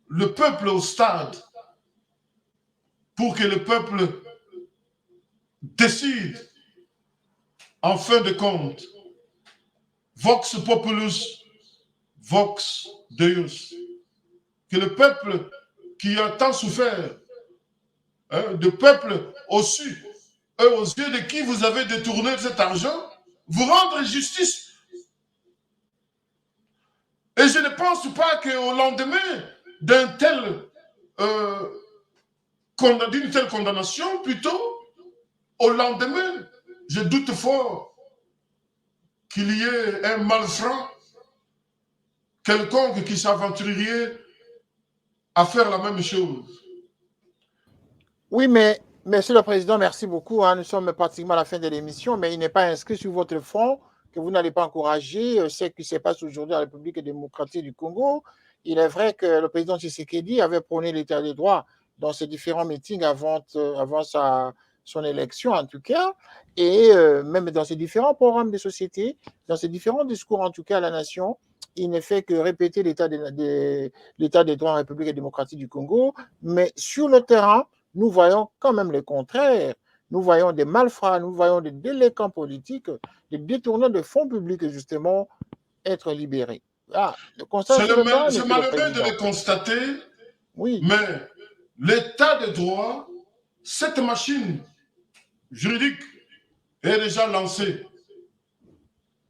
[SPEAKER 2] le peuple au stade pour que le peuple décide en fin de compte. Vox populus, vox deus. Que le peuple qui a tant souffert, de peuple aux yeux de qui vous avez détourné cet argent, vous rendre justice. Et je ne pense pas qu'au lendemain d'une telle condamnation, plutôt, au lendemain, je doute fort qu'il y ait un malfrat, quelconque qui s'aventurerait à faire la même chose.
[SPEAKER 1] Oui, mais Monsieur le Président, merci beaucoup, hein. Nous sommes pratiquement à la fin de l'émission, mais il n'est pas inscrit sur votre front que vous n'allez pas encourager ce qui se passe aujourd'hui en République démocratique du Congo. Il est vrai que le président Tshisekedi avait prôné l'état des droits dans ses différents meetings avant son élection, en tout cas, et même dans ses différents programmes de société, dans ses différents discours, en tout cas, à la nation. Il ne fait que répéter l'état des droits en République démocratique du Congo, mais sur le terrain, nous voyons quand même le contraire. Nous voyons des malfrats, nous voyons des délinquants politiques, des détourneurs de fonds publics, justement, être libérés. Ah,
[SPEAKER 2] c'est malheureux de le constater,
[SPEAKER 1] oui.
[SPEAKER 2] Mais l'état de droit, cette machine juridique est déjà lancée.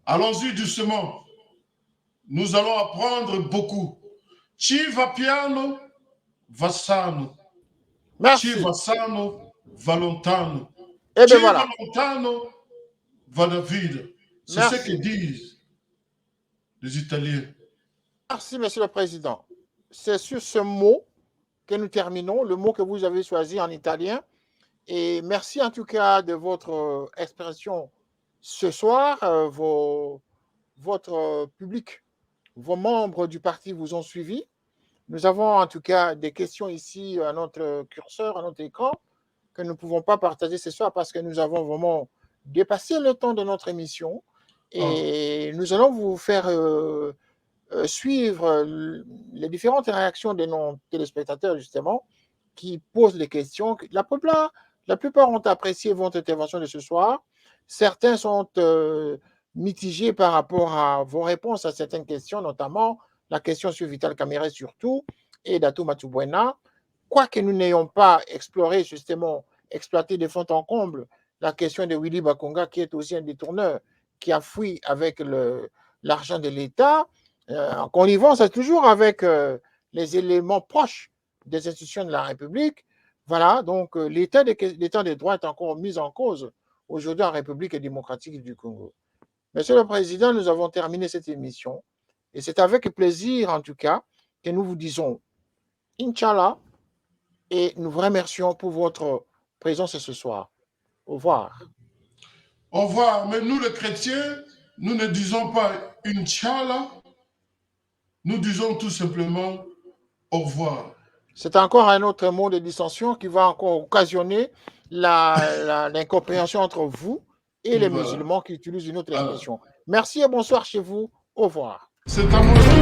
[SPEAKER 2] Allons-y doucement. Nous allons apprendre beaucoup. Chi va piano, va sano.
[SPEAKER 1] Merci.
[SPEAKER 2] Chi va sano, va lontano.
[SPEAKER 1] Et
[SPEAKER 2] Chi
[SPEAKER 1] bien voilà.
[SPEAKER 2] va lontano, va David. C'est ce que disent les Italiens.
[SPEAKER 1] Merci, Monsieur le Président. C'est sur ce mot que nous terminons, le mot que vous avez choisi en italien. Et merci en tout cas de votre expression ce soir. Votre public, vos membres du parti vous ont suivi. Nous avons en tout cas des questions ici à notre curseur, à notre écran, que nous ne pouvons pas partager ce soir parce que nous avons vraiment dépassé le temps de notre émission. Et nous allons vous faire suivre les différentes réactions de nos téléspectateurs, justement, qui posent des questions. La plupart ont apprécié votre intervention de ce soir. Certains sont mitigés par rapport à vos réponses à certaines questions, notamment la question sur Vital Kamerhe surtout, et Dato Matsubwena. Quoique nous n'ayons pas exploré, justement, exploité de fond en comble la question de Willy Bakonga, qui est aussi un détourneur, qui a fui avec l'argent de l'État, en connivence toujours avec les éléments proches des institutions de la République. Voilà, donc l'état des droits est encore mis en cause aujourd'hui en République démocratique du Congo. Monsieur le Président, nous avons terminé cette émission et c'est avec plaisir en tout cas que nous vous disons Inch'Allah et nous vous remercions pour votre présence ce soir. Au revoir.
[SPEAKER 2] Au revoir. Mais nous les chrétiens, nous ne disons pas Inch'Allah, nous disons tout simplement au revoir.
[SPEAKER 1] C'est encore un autre mot de dissension qui va encore occasionner l'incompréhension entre vous et les musulmans qui utilisent une autre expression. Merci et bonsoir chez vous. Au revoir.
[SPEAKER 2] C'est un mot.